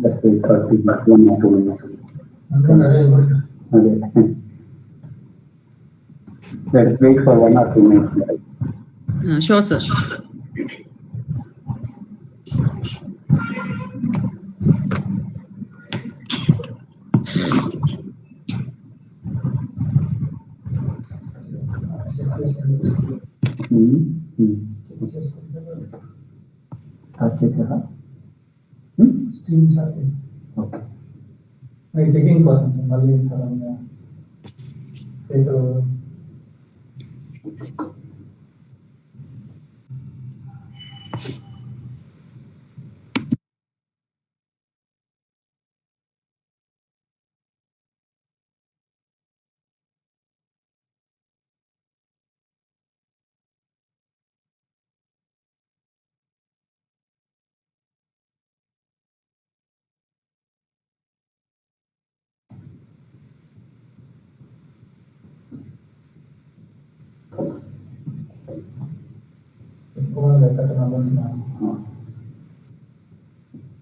Just wait for 1 or 2 minutes. Okay. Let's wait for 1 or 2 minutes. Sure, sir. Okay.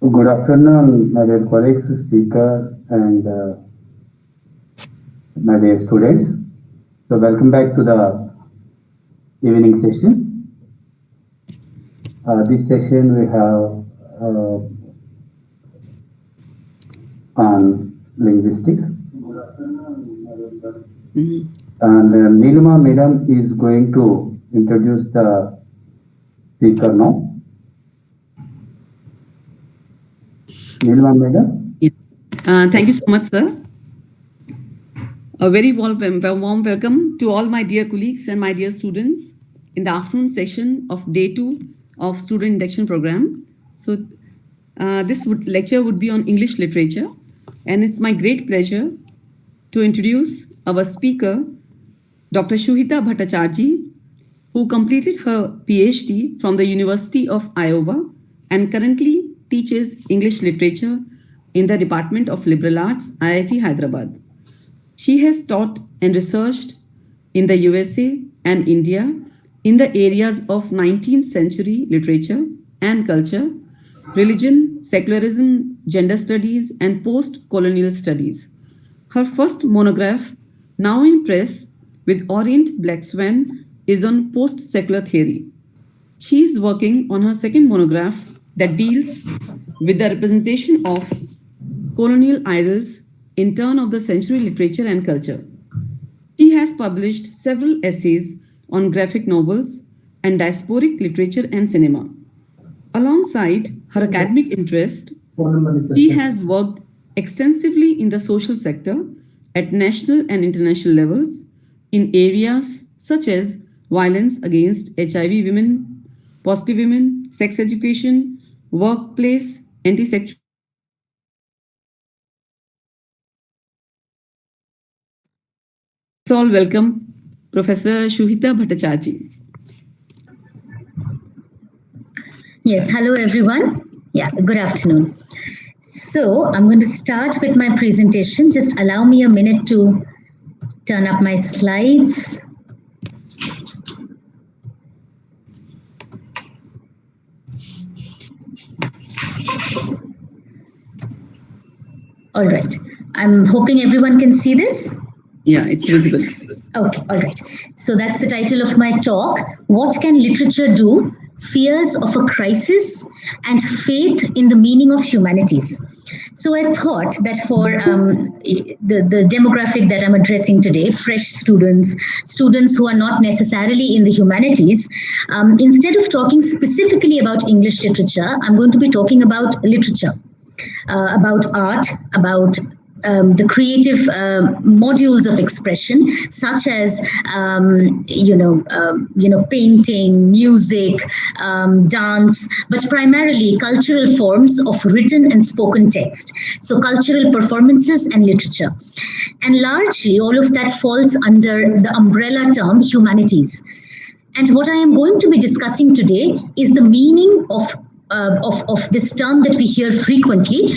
Good afternoon, my dear colleagues, speaker, and my dear students. So welcome back to the evening session. This session we have on linguistics. And Nilima madam is going to introduce the speaker now. Nilima madam. Thank you so much, sir. A very warm welcome to all my dear colleagues and my dear students in the afternoon session of day 2 of student induction program. So this lecture would be on English literature, and it's my great pleasure to introduce our speaker, Dr. Shuhita Bhattacharjee, who completed her PhD from the University of Iowa and currently teaches English literature in the Department of Liberal Arts, IIT Hyderabad. She has taught and researched in the USA and India in the areas of 19th century literature and culture, religion, secularism, gender studies, and post-colonial studies. Her first monograph, now in press with Orient Black Swan, is on post-secular theory. She is working on her second monograph that deals with the representation of colonial idols in turn of the century literature and culture. She has published several essays on graphic novels and diasporic literature and cinema. Alongside her academic interest, she has worked extensively in the social sector at national and international levels in areas such as violence against HIV women, positive women, sex education, workplace, anti-sexual. So all welcome Professor Shuhita Bhattacharjee. Yes, hello everyone. Yeah, good afternoon. So I'm going to start with my presentation. Just allow me a minute to turn up my slides. All right. I'm hoping everyone can see this. Yeah, it's visible. Okay, all right. So that's the title of my talk. What can literature do? Fears of a crisis and faith in the meaning of humanities. So I thought that for the demographic that I'm addressing today, fresh students who are not necessarily in the humanities, instead of talking specifically about English literature, I'm going to be talking about literature, about art, about the creative modules of expression, such as painting, music, dance, but primarily cultural forms of written and spoken text. So cultural performances and literature, and largely all of that falls under the umbrella term humanities. And what I am going to be discussing today is the meaning of of this term that we hear frequently,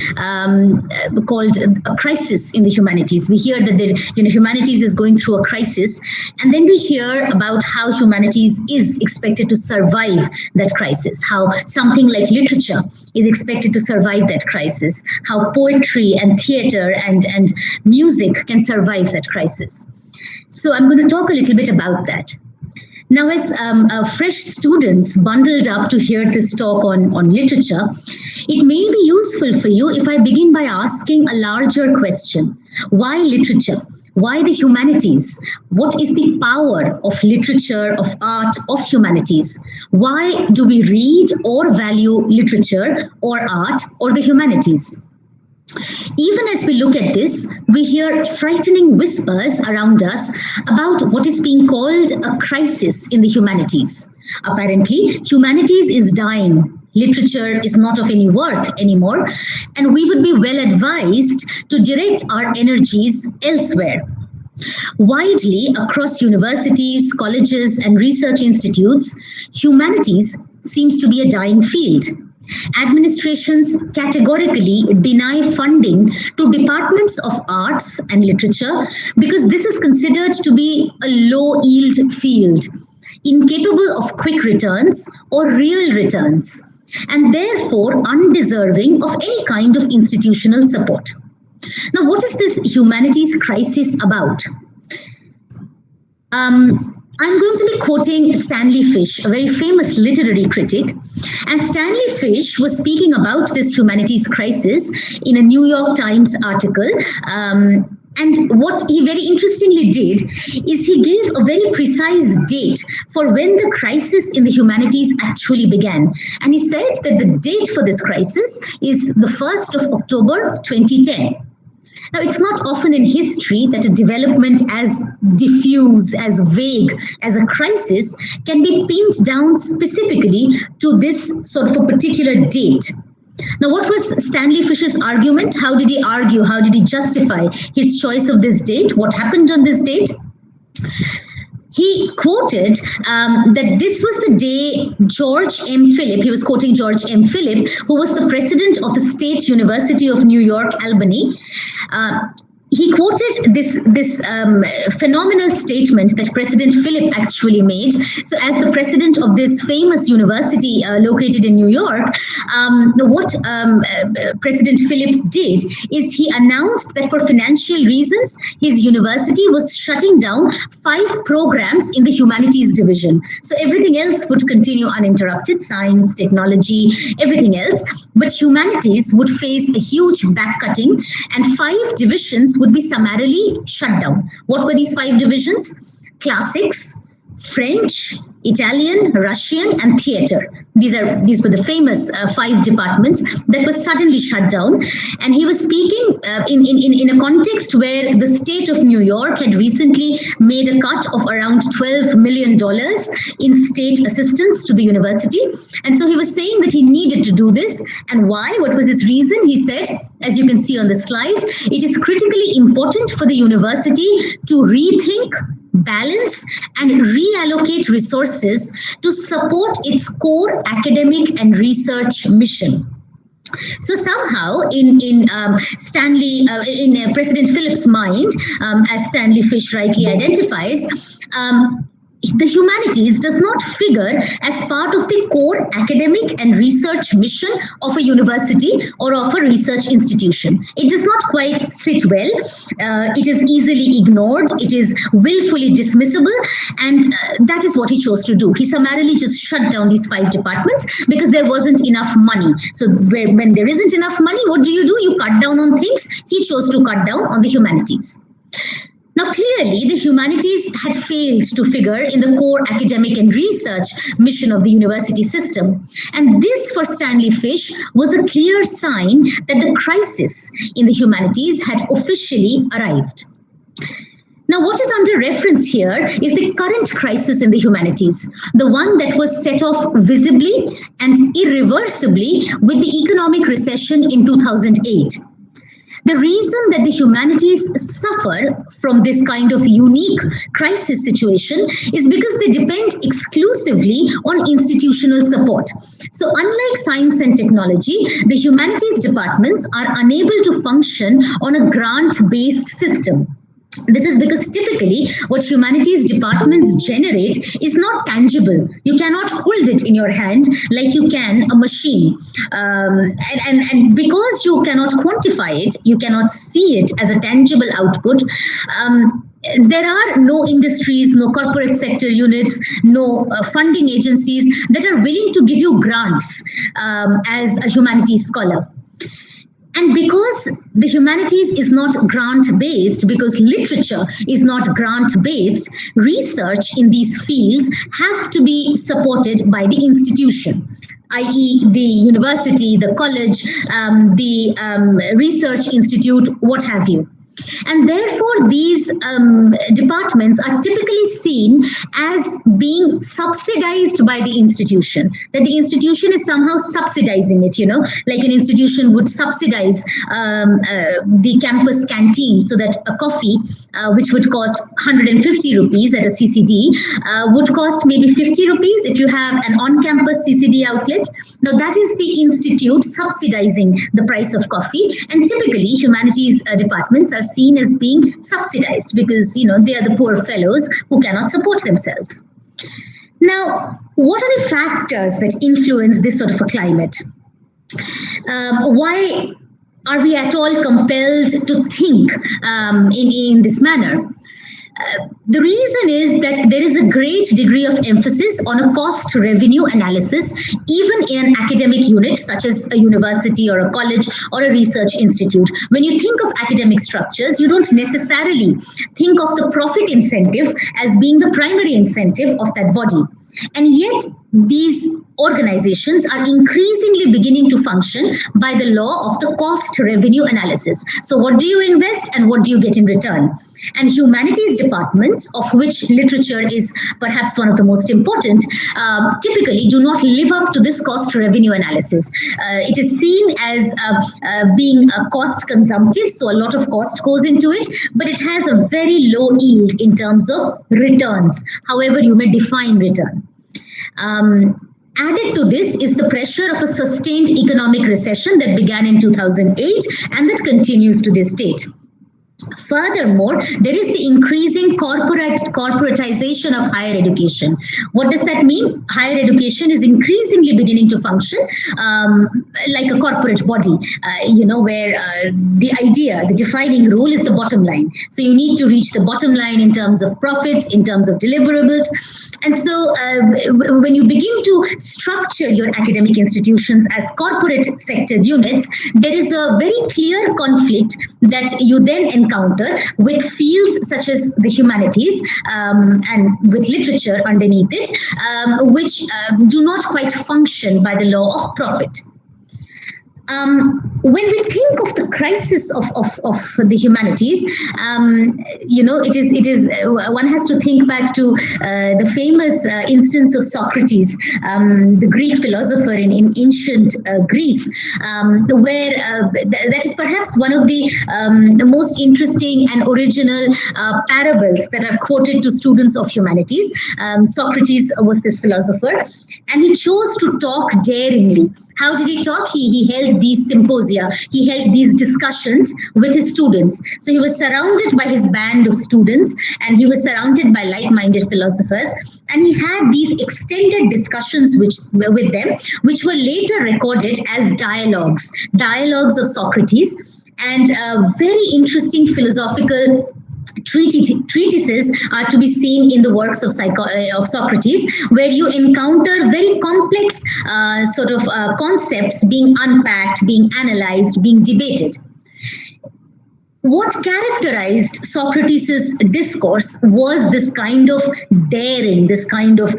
called a crisis in the humanities. We hear that humanities is going through a crisis, and then we hear about how humanities is expected to survive that crisis, how something like literature is expected to survive that crisis, how poetry and theater and music can survive that crisis. So I'm going to talk a little bit about that. Now, as fresh students bundled up to hear this talk on literature, it may be useful for you if I begin by asking a larger question. Why literature? Why the humanities? What is the power of literature, of art, of humanities? Why do we read or value literature or art or the humanities? Even as we look at this, we hear frightening whispers around us about what is being called a crisis in the humanities. Apparently, humanities is dying. Literature is not of any worth anymore, and we would be well advised to direct our energies elsewhere. Widely across universities, colleges, and research institutes, humanities seems to be a dying field. Administrations categorically deny funding to departments of arts and literature because this is considered to be a low-yield field, incapable of quick returns or real returns, and therefore undeserving of any kind of institutional support. Now, what is this humanities crisis about? I'm going to be quoting Stanley Fish, a very famous literary critic. And Stanley Fish was speaking about this humanities crisis in a New York Times article. And what he very interestingly did is he gave a very precise date for when the crisis in the humanities actually began. And he said that the date for this crisis is the 1st of October 2010. Now, it's not often in history that a development as diffuse, as vague as a crisis can be pinned down specifically to this sort of a particular date. Now, what was Stanley Fish's argument? How did he argue? How did he justify his choice of this date? What happened on this date? He quoted that this was the day George M. Phillip, he was quoting George M. Phillip, who was the president of the State University of New York, Albany. He quoted this phenomenal statement that President Phillip actually made. So as the president of this famous university located in New York, what President Phillip did is he announced that for financial reasons, his university was shutting down 5 programs in the humanities division. So everything else would continue uninterrupted, science, technology, everything else. But humanities would face a huge backcutting and 5 divisions would be summarily shut down. What were these 5 divisions? Classics, French, Italian, Russian, and theater. These were the famous 5 departments that were suddenly shut down. And he was speaking in a context where the state of New York had recently made a cut of around $12 million in state assistance to the university. And so he was saying that he needed to do this. And why? What was his reason? He said, as you can see on the slide, it is critically important for the university to rethink, balance, and reallocate resources to support its core academic and research mission. So somehow, in President Phillip's mind, as Stanley Fish rightly identifies, the humanities does not figure as part of the core academic and research mission of a university or of a research institution. It does not quite sit well. It is easily ignored. It is willfully dismissible. And that is what he chose to do. He summarily just shut down these 5 departments because there wasn't enough money. So when there isn't enough money, what do? You cut down on things. He chose to cut down on the humanities. Now, clearly, the humanities had failed to figure in the core academic and research mission of the university system. And this, for Stanley Fish, was a clear sign that the crisis in the humanities had officially arrived. Now, what is under reference here is the current crisis in the humanities, the one that was set off visibly and irreversibly with the economic recession in 2008. The reason that the humanities suffer from this kind of unique crisis situation is because they depend exclusively on institutional support. So unlike science and technology, the humanities departments are unable to function on a grant-based system. This is because typically what humanities departments generate is not tangible. You cannot hold it in your hand like you can a machine. And because you cannot quantify it, you cannot see it as a tangible output, there are no industries, no corporate sector units, no funding agencies that are willing to give you grants as a humanities scholar. And because the humanities is not grant-based, because literature is not grant-based, research in these fields have to be supported by the institution, i.e. the university, the college, the research institute, what have you. And therefore, these departments are typically seen as being subsidized by the institution, that the institution is somehow subsidizing it, like an institution would subsidize the campus canteen so that a coffee, which would cost 150 rupees at a CCD, would cost maybe 50 rupees if you have an on-campus CCD outlet. Now, that is the institute subsidizing the price of coffee, and typically humanities departments are seen as being subsidized because they are the poor fellows who cannot support themselves. Now, what are the factors that influence this sort of a climate? Why are we at all compelled to think in this manner? The reason is that there is a great degree of emphasis on a cost-revenue analysis, even in an academic unit such as a university or a college or a research institute. When you think of academic structures, you don't necessarily think of the profit incentive as being the primary incentive of that body. And yet, these organizations are increasingly beginning to function by the law of the cost-revenue analysis. So what do you invest and what do you get in return? And humanities departments, of which literature is perhaps one of the most important, typically do not live up to this cost-revenue analysis. It is seen as being cost-consumptive, so a lot of cost goes into it, but it has a very low yield in terms of returns, however you may define return. Added to this is the pressure of a sustained economic recession that began in 2008 and that continues to this date. Furthermore, there is the increasing corporatization of higher education. What does that mean? Higher education is increasingly beginning to function like a corporate body, where the idea, the defining rule is the bottom line. So you need to reach the bottom line in terms of profits, in terms of deliverables. And so when you begin to structure your academic institutions as corporate sector units, there is a very clear conflict that you then encounter with fields such as the humanities and with literature underneath it, which do not quite function by the law of profit. When we think of the crisis of the humanities, it is one has to think back to the famous instance of Socrates, the Greek philosopher in ancient Greece, where that is perhaps one of the most interesting and original parables that are quoted to students of humanities. Socrates was this philosopher, and he chose to talk daringly. How did he talk? He held these symposia, he held these discussions with his students. So he was surrounded by his band of students and he was surrounded by like-minded philosophers, and he had these extended discussions with them, which were later recorded as dialogues of Socrates, and very interesting philosophical treatises are to be seen in the works of Socrates, where you encounter very complex concepts being unpacked, being analyzed, being debated. What characterized Socrates' discourse was this kind of daring, this kind of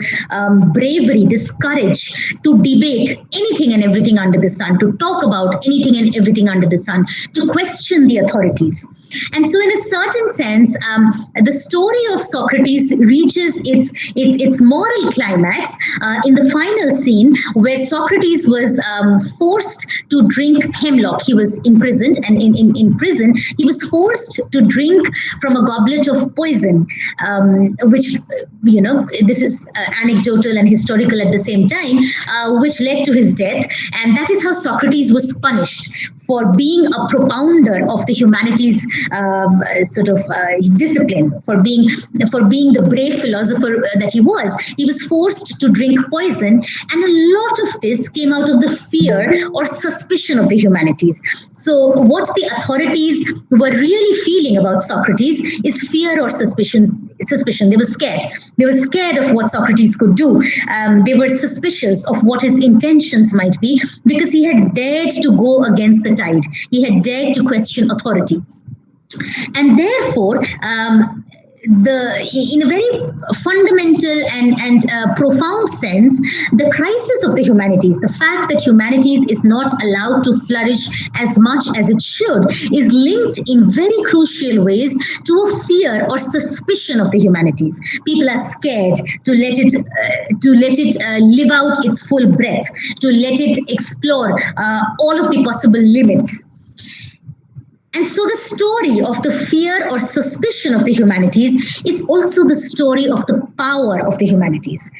bravery, this courage to debate anything and everything under the sun, to talk about anything and everything under the sun, to question the authorities. And so, in a certain sense, the story of Socrates reaches its moral climax in the final scene, where Socrates was forced to drink hemlock. He was imprisoned, and in prison, he was forced to drink from a goblet of poison, which, this is anecdotal and historical at the same time, which led to his death. And that is how Socrates was punished for being a propounder of the humanities discipline, for being the brave philosopher that he was. He was forced to drink poison, and a lot of this came out of the fear or suspicion of the humanities. So what the authorities were really feeling about Socrates is fear or suspicion. They were scared. They were scared of what Socrates could do. They were suspicious of what his intentions might be, because he had dared to go against the tide. He had dared to question authority. And therefore, in a very fundamental and profound sense, the crisis of the humanities, the fact that humanities is not allowed to flourish as much as it should, is linked in very crucial ways to a fear or suspicion of the humanities. People are scared to let it live out its full breadth, to let it explore all of the possible limits. And so the story of the fear or suspicion of the humanities is also the story of the power of the humanities.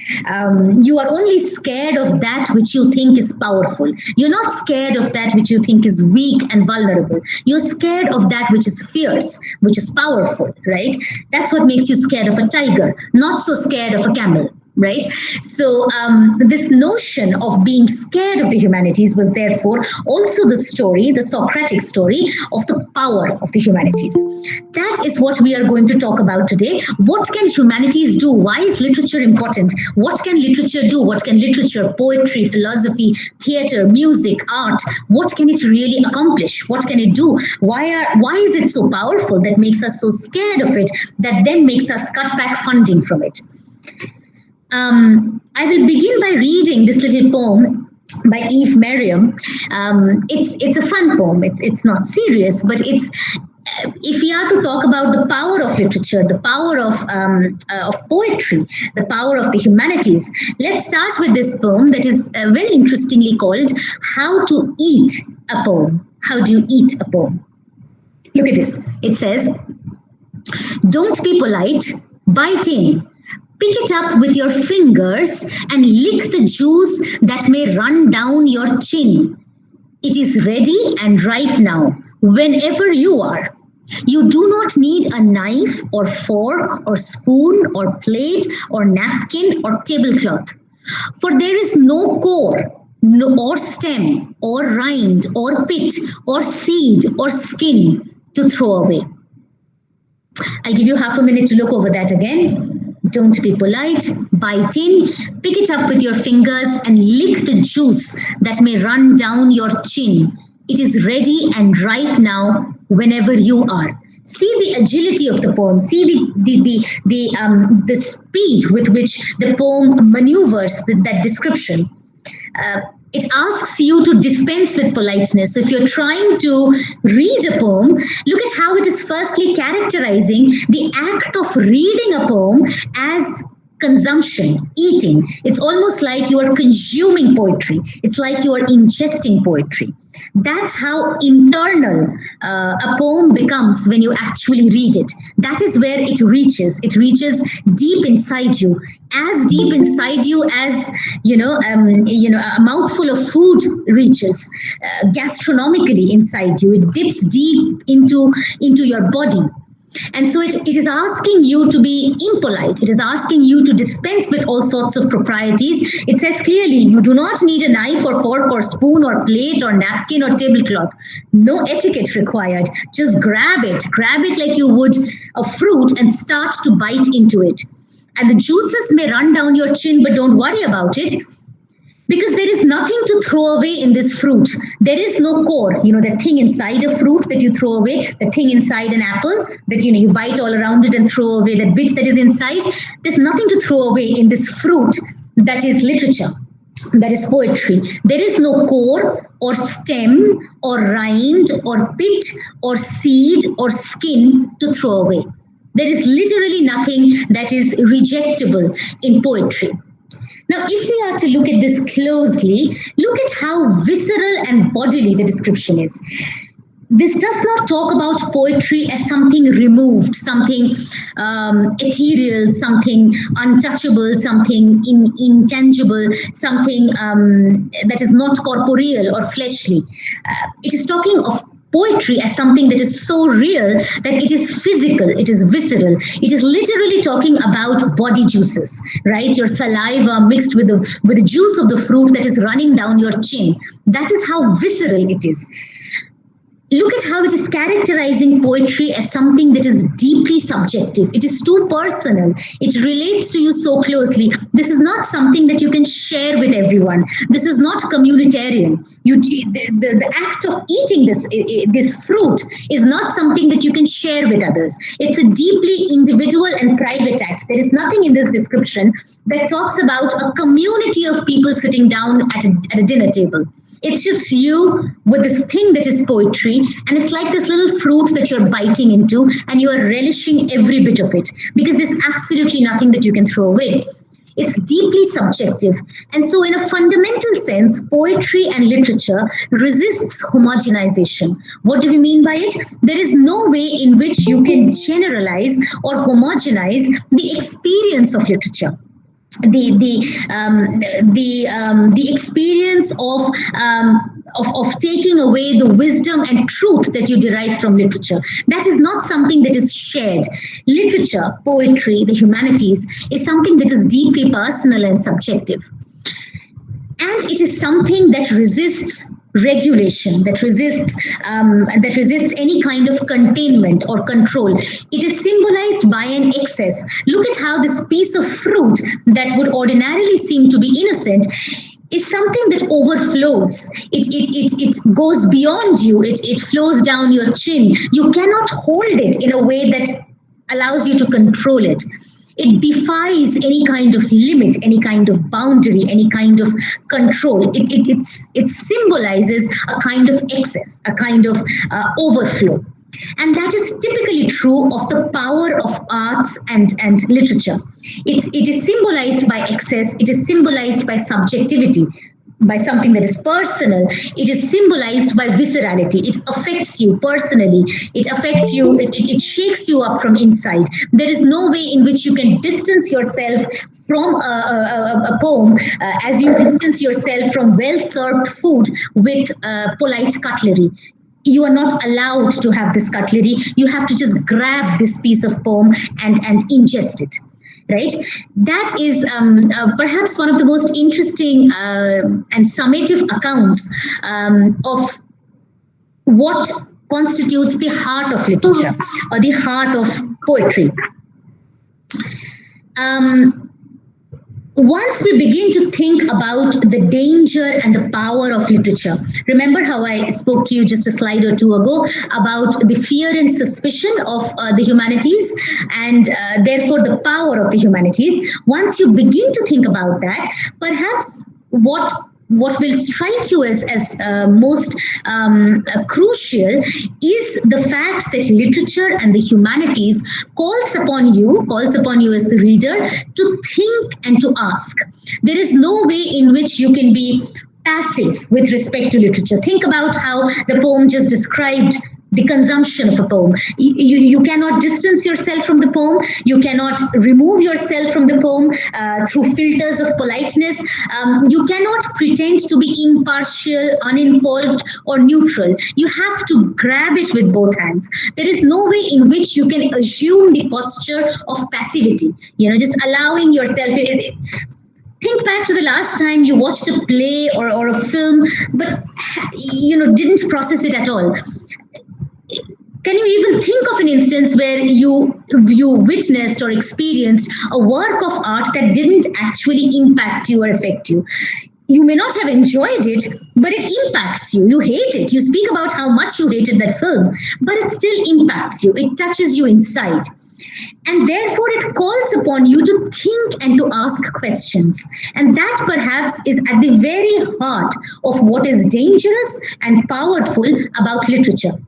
You are only scared of that which you think is powerful. You're not scared of that which you think is weak and vulnerable. You're scared of that which is fierce, which is powerful, right? That's what makes you scared of a tiger, not so scared of a camel. Right? So this notion of being scared of the humanities was therefore also the story, the Socratic story of the power of the humanities. That is what we are going to talk about today. What can humanities do? Why is literature important? What can literature do? What can literature, poetry, philosophy, theater, music, art, what can it really accomplish? What can it do? Why is it so powerful that makes us so scared of it, that then makes us cut back funding from it? I will begin by reading this little poem by Eve Merriam. It's a fun poem. It's not serious, but it's if we are to talk about the power of literature, the power of poetry, the power of the humanities, let's start with this poem that is very interestingly called "How to Eat a Poem." How do you eat a poem? Look at this. It says, "Don't be polite. Bite in. Pick it up with your fingers and lick the juice that may run down your chin. It is ready and ripe now, whenever you are. You do not need a knife or fork or spoon or plate or napkin or tablecloth, for there is no core, or stem, or rind, or pit, or seed, or skin to throw away." I'll give you half a minute to look over that again. Don't be polite, bite in, pick it up with your fingers and lick the juice that may run down your chin. It is ready and ripe now, whenever you are. See the agility of the poem. See the speed with which the poem maneuvers that description. It asks you to dispense with politeness. So if you're trying to read a poem, look at how it is firstly characterizing the act of reading a poem as consumption, eating. It's almost like you are consuming poetry. It's like you are ingesting poetry. That's how internal a poem becomes when you actually read it. That is where it reaches. It reaches deep inside you, as deep inside you as a mouthful of food reaches gastronomically inside you. It dips deep into your body. And so it is asking you to be impolite. It is asking you to dispense with all sorts of proprieties. It says clearly, you do not need a knife or fork or spoon or plate or napkin or tablecloth. No etiquette required. Just grab it like you would a fruit and start to bite into it. And the juices may run down your chin, but don't worry about it, because there is nothing to throw away in this fruit. There is no core, that thing inside a fruit that you throw away, the thing inside an apple that you bite all around it and throw away that bit that is inside. There's nothing to throw away in this fruit that is literature. that is poetry. There is no core or stem or rind or pit or seed or skin to throw away. There is literally nothing that is rejectable in poetry. Now, if we are to look at this closely, look at how visceral and bodily the description is. This does not talk about poetry as something removed, something ethereal, something untouchable, something intangible, something that is not corporeal or fleshly. It is talking of poetry as something that is so real that it is physical, it is visceral. It is literally talking about body juices, right? Your saliva mixed with the juice of the fruit that is running down your chin. That is how visceral it is. Look at how it is characterizing poetry as something that is deeply subjective. It is too personal. It relates to you so closely. This is not something that you can share with everyone. This is not communitarian. The act of eating this fruit is not something that you can share with others. It's a deeply individual and private act. There is nothing in this description that talks about a community of people sitting down at a dinner table. It's just you with this thing that is poetry, and it's like this little fruit that you're biting into, and you are relishing every bit of it because there's absolutely nothing that you can throw away. It's deeply subjective. And so, in a fundamental sense, poetry and literature resists homogenization. What do we mean by it? There is no way in which you can generalize or homogenize the experience of literature. The experience of taking away the wisdom and truth that you derive from literature. That is not something that is shared. Literature, poetry, the humanities is something that is deeply personal and subjective. And it is something that resists regulation, that resists any kind of containment or control. It is symbolized by an excess. Look at how this piece of fruit that would ordinarily seem to be innocent is something that overflows. It goes beyond you. It flows down your chin. You cannot hold it in a way that allows you to control it. It defies any kind of limit, any kind of boundary, any kind of control. It symbolizes a kind of excess, a kind of overflow. And that is typically true of the power of arts and literature. It is symbolized by excess, it is symbolized by subjectivity, by something that is personal. It is symbolized by viscerality. It affects you personally. It affects you, it shakes you up from inside. There is no way in which you can distance yourself from a poem as you distance yourself from well-served food with polite cutlery. You are not allowed to have this cutlery. You have to just grab this piece of poem and ingest it. Right? That is perhaps one of the most interesting and summative accounts of what constitutes the heart of literature or the heart of poetry. Once we begin to think about the danger and the power of literature, remember how I spoke to you just a slide or two ago about the fear and suspicion of the humanities and therefore the power of the humanities. Once you begin to think about that, perhaps what will strike you as most crucial is the fact that literature and the humanities calls upon you as the reader to think and to ask. There is no way in which you can be passive with respect to literature. Think about how the poem just described the consumption of a poem. You cannot distance yourself from the poem. You cannot remove yourself from the poem through filters of politeness. You cannot pretend to be impartial, uninvolved, or neutral. You have to grab it with both hands. There is no way in which you can assume the posture of passivity, just allowing yourself. Think back to the last time you watched a play or a film, but didn't process it at all. Can you even think of an instance where you witnessed or experienced a work of art that didn't actually impact you or affect you? You may not have enjoyed it, but it impacts you. You hate it. You speak about how much you hated that film, but it still impacts you. It touches you inside. And therefore, it calls upon you to think and to ask questions. And that perhaps is at the very heart of what is dangerous and powerful about literature.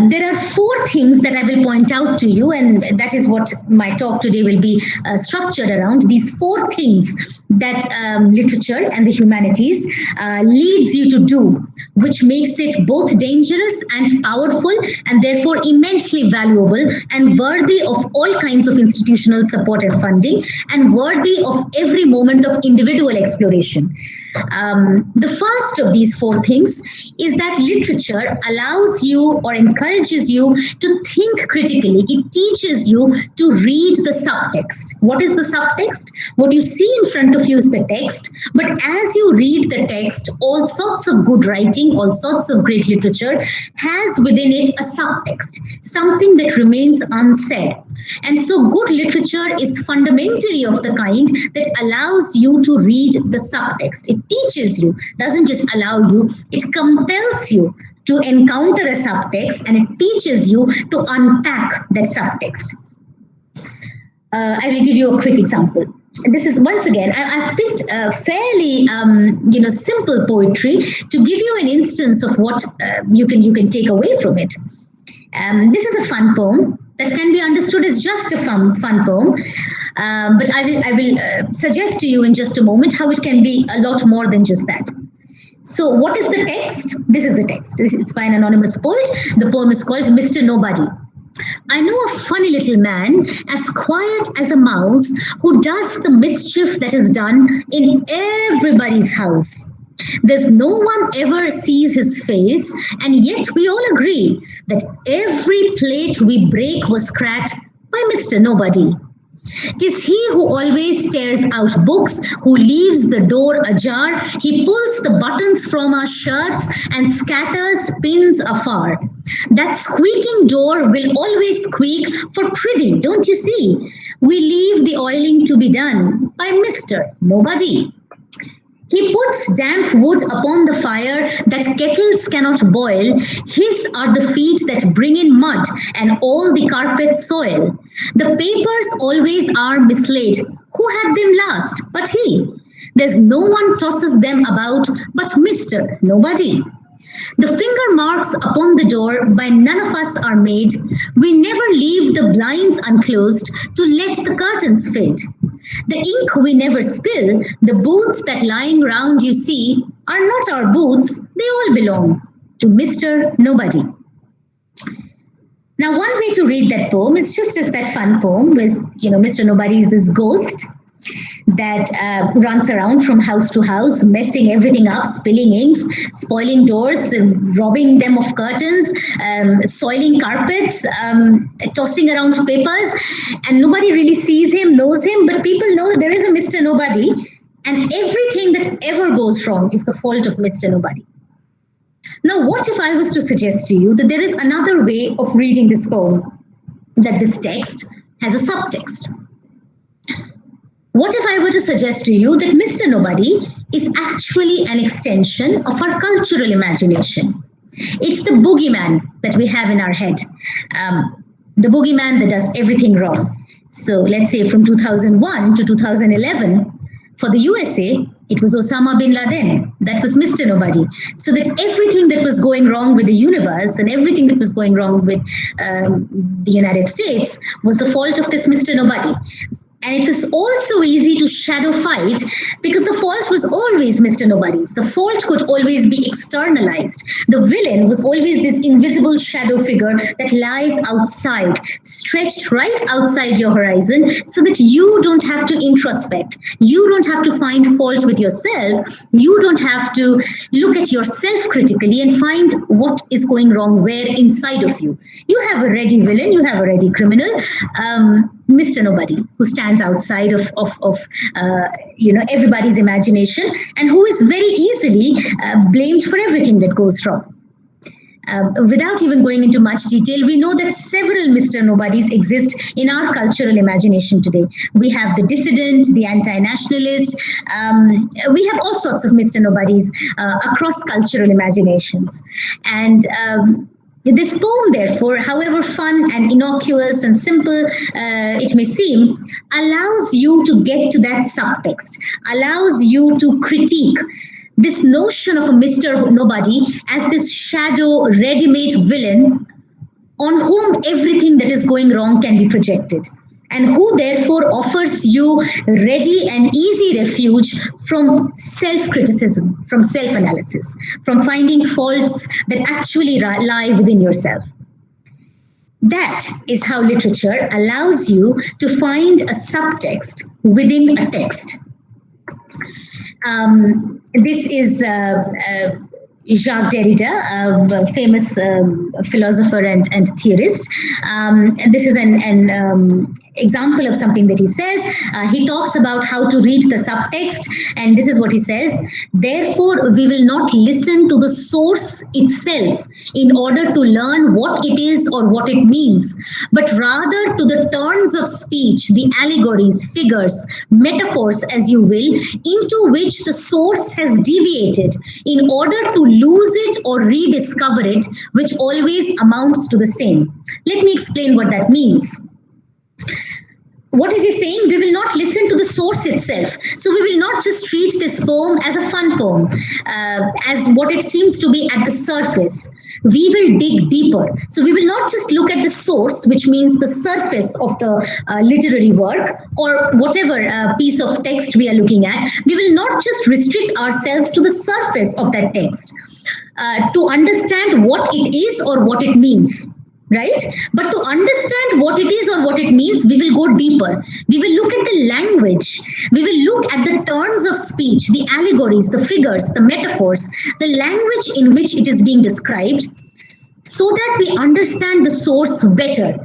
There are four things that I will point out to you, and that is what my talk today will be structured around. These four things that literature and the humanities leads you to do, which makes it both dangerous and powerful, and therefore immensely valuable and worthy of all kinds of institutional support and funding, and worthy of every moment of individual exploration. The first of these four things is that literature allows you or encourages you to think critically. It teaches you to read the subtext. What is the subtext? What you see in front of you is the text, but as you read the text, all sorts of good writing, all sorts of great literature has within it a subtext, something that remains unsaid. And so good literature is fundamentally of the kind that allows you to read the subtext. It teaches you, doesn't just allow you, it compels you to encounter a subtext, and it teaches you to unpack that subtext. I will give you a quick example. This is, once again, I've picked fairly simple poetry to give you an instance of what you can take away from it. This is a fun poem that can be understood as just a fun poem, but I will suggest to you in just a moment how it can be a lot more than just that. So what is the text? This is the text. It's by an anonymous poet. The poem is called Mr. Nobody. I know a funny little man, as quiet as a mouse, who does the mischief that is done in everybody's house. There's no one ever sees his face, and yet we all agree that every plate we break was cracked by Mr. Nobody. 'Tis he who always tears out books, who leaves the door ajar. He pulls the buttons from our shirts and scatters pins afar. That squeaking door will always squeak, for prithee, don't you see? We leave the oiling to be done by Mr. Nobody. He puts damp wood upon the fire that kettles cannot boil. His are the feet that bring in mud and all the carpets soil. The papers always are mislaid. Who had them last but he? There's no one tosses them about but Mr. Nobody. The finger marks upon the door by none of us are made. We never leave the blinds unclosed to let the curtains fade. The ink we never spill, the boots that lying round you see, are not our boots, they all belong to Mr. Nobody. Now, one way to read that poem is just as that fun poem with, Mr. Nobody is this ghost that runs around from house to house, messing everything up, spilling inks, spoiling doors, robbing them of curtains, soiling carpets, tossing around papers, and nobody really sees him, knows him, but people know there is a Mr. Nobody, and everything that ever goes wrong is the fault of Mr. Nobody. Now, what if I was to suggest to you that there is another way of reading this poem, that this text has a subtext? What if I were to suggest to you that Mr. Nobody is actually an extension of our cultural imagination? It's the boogeyman that we have in our head, the boogeyman that does everything wrong. So let's say from 2001 to 2011, for the USA, it was Osama bin Laden. That was Mr. Nobody. So that everything that was going wrong with the universe and everything that was going wrong with the United States was the fault of this Mr. Nobody. And it was also easy to shadow fight because the fault was always Mr. Nobody's. The fault could always be externalized. The villain was always this invisible shadow figure that lies outside, stretched right outside your horizon so that you don't have to introspect. You don't have to find fault with yourself. You don't have to look at yourself critically and find what is going wrong where inside of you. You have a ready villain, you have a ready criminal, Mr. Nobody, who stands outside of everybody's imagination and who is very easily blamed for everything that goes wrong. Without even going into much detail, we know that several Mr. Nobodies exist in our cultural imagination today. We have the dissident, the anti-nationalist. We have all sorts of Mr. Nobodies across cultural imaginations. And This poem, therefore, however fun and innocuous and simple it may seem, allows you to get to that subtext, allows you to critique this notion of a Mr. Nobody as this shadow, ready-made villain on whom everything that is going wrong can be projected, and who therefore offers you ready and easy refuge from self-criticism, from self-analysis, from finding faults that actually lie within yourself. That is how literature allows you to find a subtext within a text. This is Jacques Derrida, a famous philosopher and theorist. This is an example of something that he says. He talks about how to read the subtext, and this is what he says. Therefore, we will not listen to the source itself in order to learn what it is or what it means, but rather to the turns of speech, the allegories, figures, metaphors, as you will, into which the source has deviated in order to lose it or rediscover it, which always amounts to the same. Let me explain what that means. What is he saying? We will not listen to the source itself. So we will not just treat this poem as a fun poem, as what it seems to be at the surface. We will dig deeper. So we will not just look at the source, which means the surface of the literary work or whatever piece of text we are looking at. We will not just restrict ourselves to the surface of that text to understand what it is or what it means. Right? But to understand what it is or what it means, we will go deeper. We will look at the language. We will look at the turns of speech, the allegories, the figures, the metaphors, the language in which it is being described, so that we understand the source better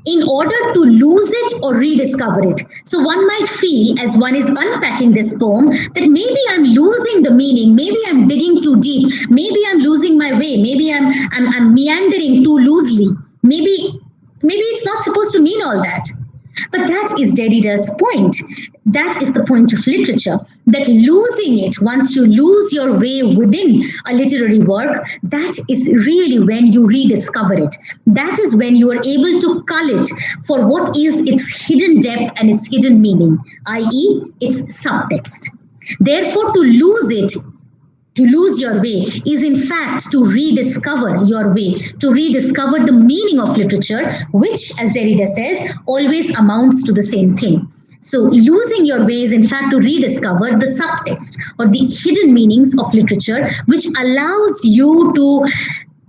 in order to lose it or rediscover it. So one might feel, as one is unpacking this poem, that maybe I'm losing the meaning, maybe I'm digging too deep, maybe I'm losing my way, maybe I'm meandering too loosely, maybe it's not supposed to mean all that. But that is Derrida's point. That is the point of literature, that losing it, once you lose your way within a literary work, that is really when you rediscover it. That is when you are able to cull it for what is its hidden depth and its hidden meaning, i.e., its subtext. Therefore, to lose it, to lose your way, is in fact to rediscover your way, to rediscover the meaning of literature, which, as Derrida says, always amounts to the same thing. So losing your way is in fact to rediscover the subtext or the hidden meanings of literature, which allows you to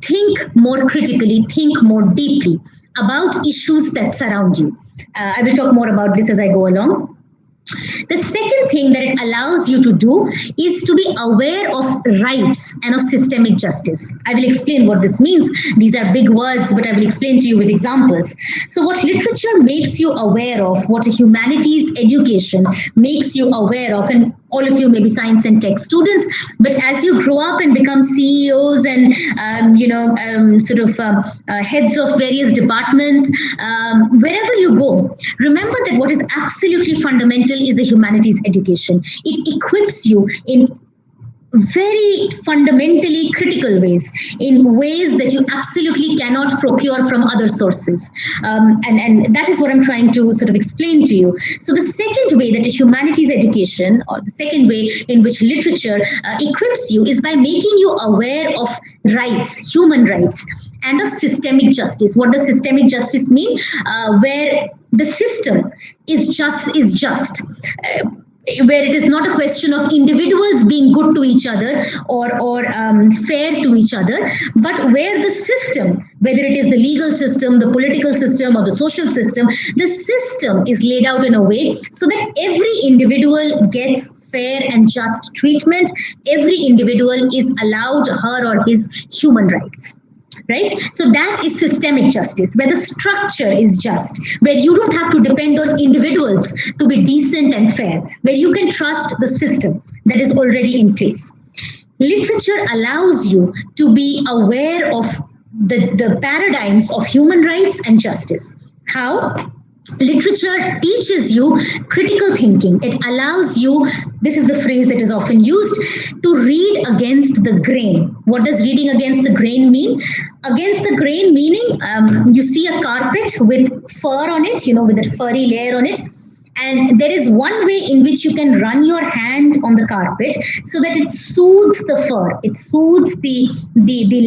think more critically, think more deeply about issues that surround you. I will talk more about this as I go along. The second thing that it allows you to do is to be aware of rights and of systemic justice. I will explain what this means. These are big words, but I will explain to you with examples. So what literature makes you aware of, what a humanities education makes you aware of, and all of you may be science and tech students, but as you grow up and become CEOs and heads of various departments, wherever you go, remember that what is absolutely fundamental is a humanities education. It equips you in very fundamentally critical ways, in ways that you absolutely cannot procure from other sources. And that is what I'm trying to sort of explain to you. So the second way that a humanities education, or the second way in which literature equips you, is by making you aware of rights, human rights, and of systemic justice. What does systemic justice mean? Where the system is just. Where it is not a question of individuals being good to each other or fair to each other, but where the system, whether it is the legal system, the political system, or the social system, the system is laid out in a way so that every individual gets fair and just treatment. Every individual is allowed her or his human rights. Right? So that is systemic justice, where the structure is just, where you don't have to depend on individuals to be decent and fair, where you can trust the system that is already in place. Literature allows you to be aware of the paradigms of human rights and justice. How? Literature teaches you critical thinking. It allows you, this is the phrase that is often used, to read against the grain. What does reading against the grain mean? Against the grain meaning, you see a carpet with fur on it, with a furry layer on it. And there is one way in which you can run your hand on the carpet so that it soothes the fur, it soothes the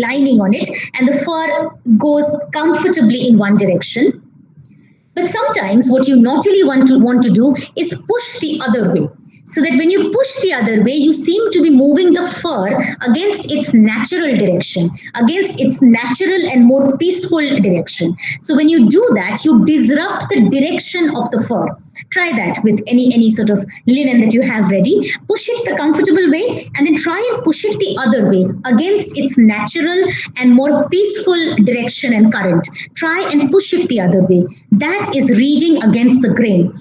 lining on it, and the fur goes comfortably in one direction. But sometimes what you naughtily want to do is push the other way. So that when you push the other way, you seem to be moving the fur against its natural direction, against its natural and more peaceful direction. So when you do that, you disrupt the direction of the fur. Try that with any sort of linen that you have ready. Push it the comfortable way and then try and push it the other way against its natural and more peaceful direction and current. Try and push it the other way. That is reading against the grain.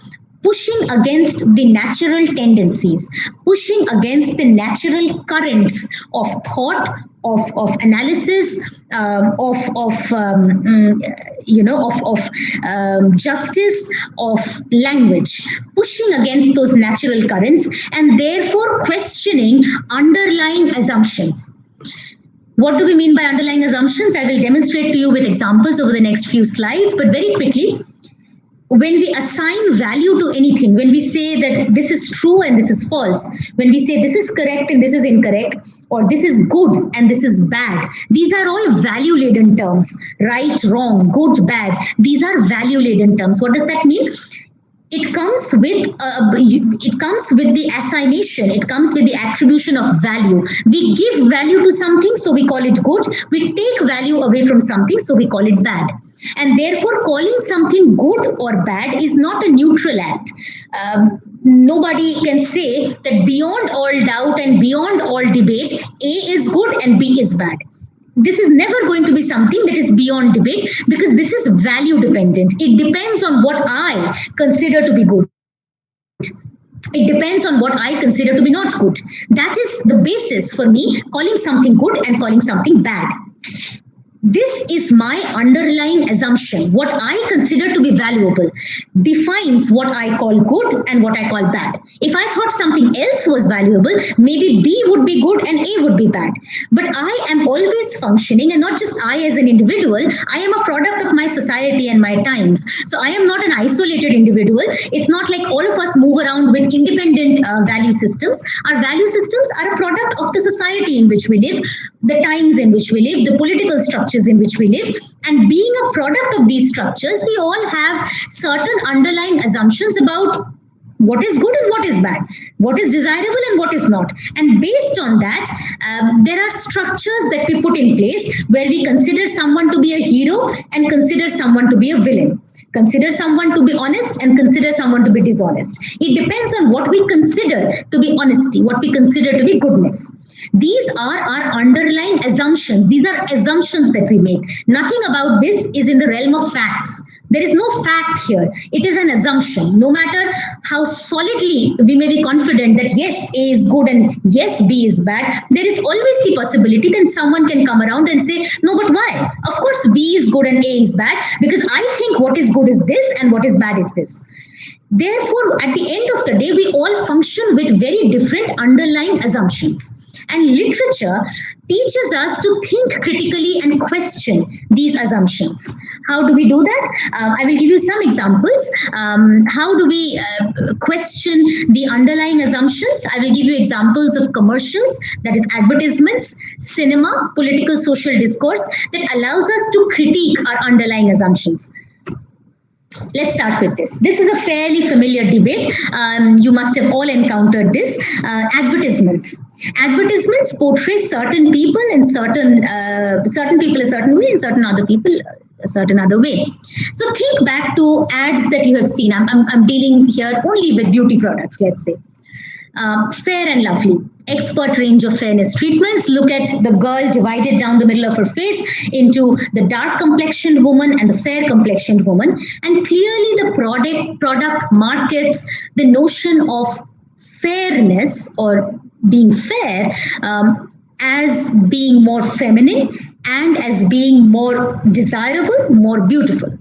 Pushing against the natural tendencies, pushing against the natural currents of thought, of analysis, of justice, of language, pushing against those natural currents, and therefore questioning underlying assumptions. What do we mean by underlying assumptions? I will demonstrate to you with examples over the next few slides, but very quickly. When we assign value to anything, when we say that this is true and this is false, when we say this is correct and this is incorrect, or this is good and this is bad, these are all value-laden terms. Right, wrong, good, bad. These are value-laden terms. What does that mean? It comes with the assignation. It comes with the attribution of value. We give value to something, so we call it good. We take value away from something, so we call it bad. And therefore, calling something good or bad is not a neutral act. Nobody can say that beyond all doubt and beyond all debate, A is good and B is bad. This is never going to be something that is beyond debate, because this is value dependent. It depends on what I consider to be good. It depends on what I consider to be not good. That is the basis for me calling something good and calling something bad. This is my underlying assumption. What I consider to be valuable defines what I call good and what I call bad. If I thought something else was valuable, maybe B would be good and A would be bad. But I am always functioning, and not just I as an individual, I am a product of my society and my times. So I am not an isolated individual. It's not like all of us move around with independent value systems. Our value systems are a product of the society in which we live, the times in which we live, the political structures in which we live. And being a product of these structures, we all have certain underlying assumptions about what is good and what is bad, what is desirable and what is not. And based on that, there are structures that we put in place where we consider someone to be a hero and consider someone to be a villain. Consider someone to be honest and consider someone to be dishonest. It depends on what we consider to be honesty, what we consider to be goodness. These are our underlying assumptions. These are assumptions that we make. Nothing about this is in the realm of facts. There is no fact here. It is an assumption. No matter how solidly we may be confident that yes, A is good and yes, B is bad, there is always the possibility that someone can come around and say, no, but why? Of course, B is good and A is bad, because I think what is good is this and what is bad is this. Therefore, at the end of the day, we all function with very different underlying assumptions. And literature teaches us to think critically and question these assumptions. How do we do that? I will give you some examples. How do we question the underlying assumptions? I will give you examples of commercials, that is advertisements, cinema, political social discourse, that allows us to critique our underlying assumptions. Let's start with this. This is a fairly familiar debate. You must have all encountered this. Advertisements. Advertisements portray certain people and certain people a certain way and certain other people a certain other way. So think back to ads that you have seen. I'm dealing here only with beauty products, let's say. Fair and Lovely, expert range of fairness treatments. Look at the girl divided down the middle of her face into the dark complexioned woman and the fair complexioned woman. And clearly the product markets the notion of fairness or being fair as being more feminine and as being more desirable, more beautiful.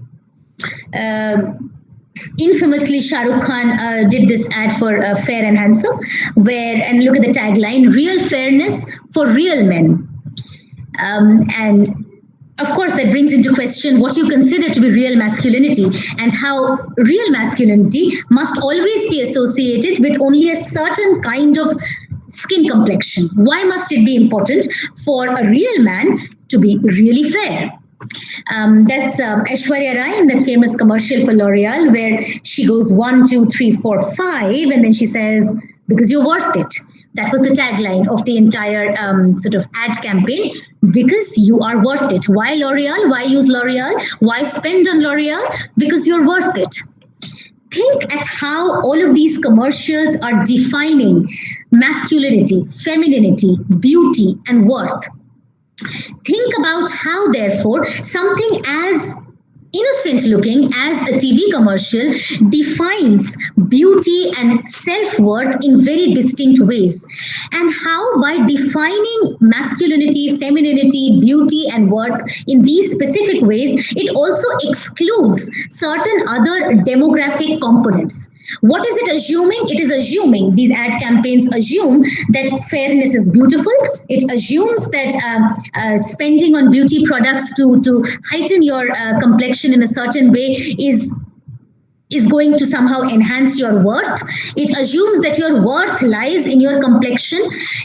Infamously, Shah Rukh Khan did this ad for Fair and Handsome, and look at the tagline: "Real fairness for real men." And of course, that brings into question what you consider to be real masculinity, and how real masculinity must always be associated with only a certain kind of skin complexion. Why must it be important for a real man to be really fair? That's Aishwarya Rai in that famous commercial for L'Oreal, where she goes 1, 2, 3, 4, 5, and then she says, "Because you're worth it." That was the tagline of the entire sort of ad campaign. Because you are worth it. Why L'Oreal? Why use L'Oreal? Why spend on L'Oreal? Because you're worth it. Think at how all of these commercials are defining masculinity, femininity, beauty, and worth. Think about how, therefore, something as innocent looking as a TV commercial defines beauty and self-worth in very distinct ways, and how by defining masculinity, femininity, beauty and worth in these specific ways, it also excludes certain other demographic components. What is it assuming? It is assuming, these ad campaigns assume that fairness is beautiful. It assumes that spending on beauty products to heighten your complexion in a certain way is going to somehow enhance your worth. It assumes that your worth lies in your complexion.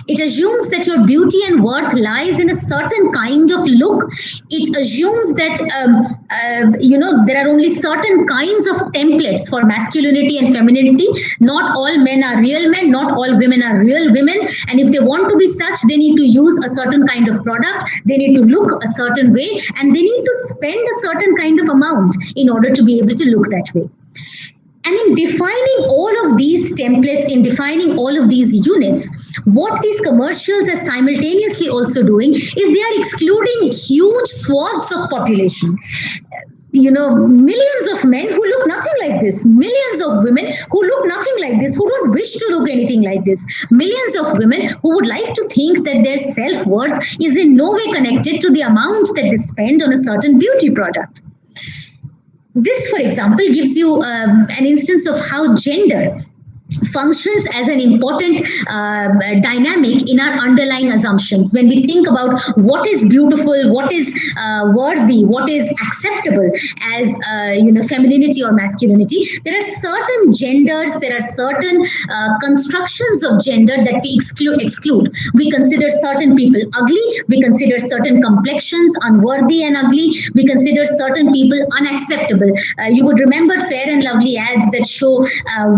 It assumes that your beauty and worth lies in a certain kind of look. It assumes that there are only certain kinds of templates for masculinity and femininity. Not all men are real men. Not all women are real women. And if they want to be such, they need to use a certain kind of product. They need to look a certain way, and they need to spend a certain kind of amount in order to be able to look that way. And in defining all of these templates, in defining all of these units, what these commercials are simultaneously also doing is they are excluding huge swaths of population. Millions of men who look nothing like this, millions of women who look nothing like this, who don't wish to look anything like this, millions of women who would like to think that their self-worth is in no way connected to the amount that they spend on a certain beauty product. This, for example, gives you an instance of how gender functions as an important dynamic in our underlying assumptions. When we think about what is beautiful, what is worthy, what is acceptable as femininity or masculinity, there are certain genders, there are certain constructions of gender that we exclude. We consider certain people ugly, we consider certain complexions unworthy and ugly, we consider certain people unacceptable. You would remember Fair and Lovely ads that show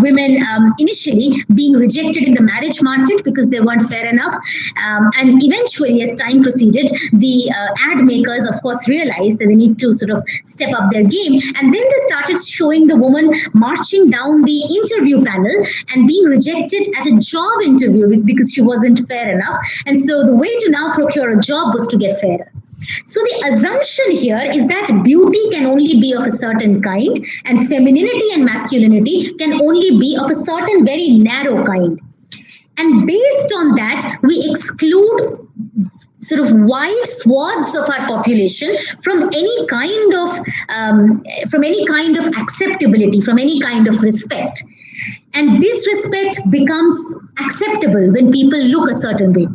women initially being rejected in the marriage market because they weren't fair enough. And eventually, as time proceeded, the ad makers, of course, realized that they need to sort of step up their game. And then they started showing the woman marching down the interview panel and being rejected at a job interview because she wasn't fair enough. And so the way to now procure a job was to get fairer. So the assumption here is that beauty can only be of a certain kind, and femininity and masculinity can only be of a certain very narrow kind. And based on that, we exclude sort of wide swaths of our population from any kind of acceptability, from any kind of respect. And disrespect becomes acceptable when people look a certain way.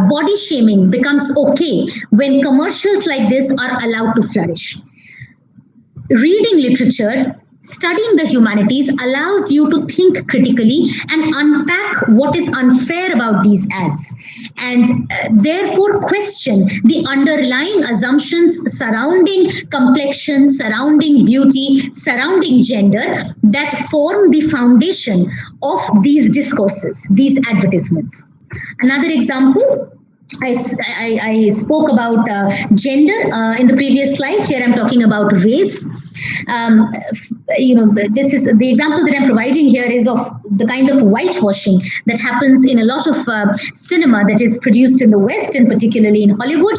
Body shaming becomes okay when commercials like this are allowed to flourish. Reading literature, studying the humanities allows you to think critically and unpack what is unfair about these ads, and therefore question the underlying assumptions surrounding complexion, surrounding beauty, surrounding gender that form the foundation of these discourses, these advertisements. Another example, I spoke about gender in the previous slide. Here I'm talking about race. This is the example that I'm providing here is of the kind of whitewashing that happens in a lot of cinema that is produced in the West, and particularly in Hollywood.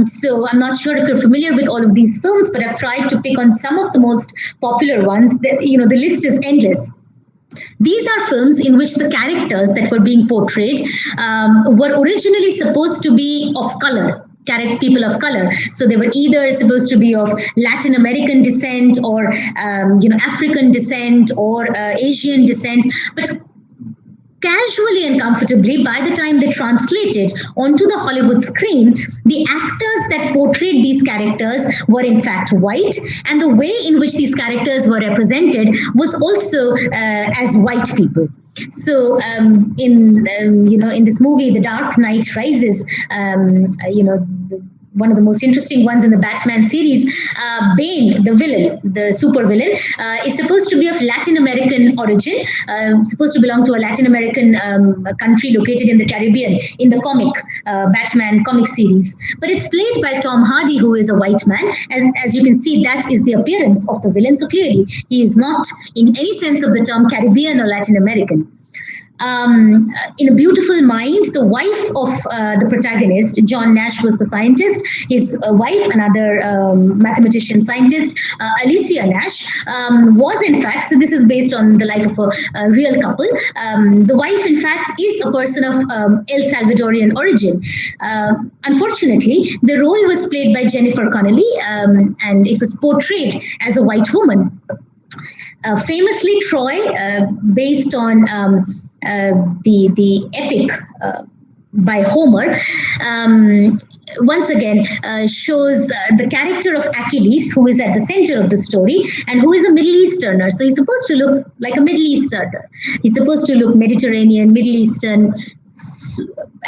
So I'm not sure if you're familiar with all of these films, but I've tried to pick on some of the most popular ones. The list is endless. These are films in which the characters that were being portrayed were originally supposed to be of color. people of color. So they were either supposed to be of Latin American descent or African descent or Asian descent, but casually and comfortably, by the time they translated onto the Hollywood screen, the actors that portrayed these characters were in fact white, and the way in which these characters were represented was also as white people. So in this movie, The Dark Knight Rises, one of the most interesting ones in the Batman series, Bane, the villain, the super villain, is supposed to be of Latin American origin, supposed to belong to a Latin American country located in the Caribbean in the comic Batman comic series. But it's played by Tom Hardy, who is a white man. As you can see, that is the appearance of the villain. So clearly, he is not, in any sense of the term, Caribbean or Latin American. In A Beautiful Mind, the wife of the protagonist, John Nash was the scientist. His wife, another mathematician scientist, Alicia Nash, was in fact, so this is based on the life of a real couple. The wife, in fact, is a person of El Salvadorian origin. Unfortunately, the role was played by Jennifer Connelly, and it was portrayed as a white woman. Famously, Troy, based on the epic by Homer, once again shows the character of Achilles, who is at the center of the story and who is a Middle Easterner. So he's supposed to look like a Middle Easterner. He's supposed to look Mediterranean, Middle Eastern,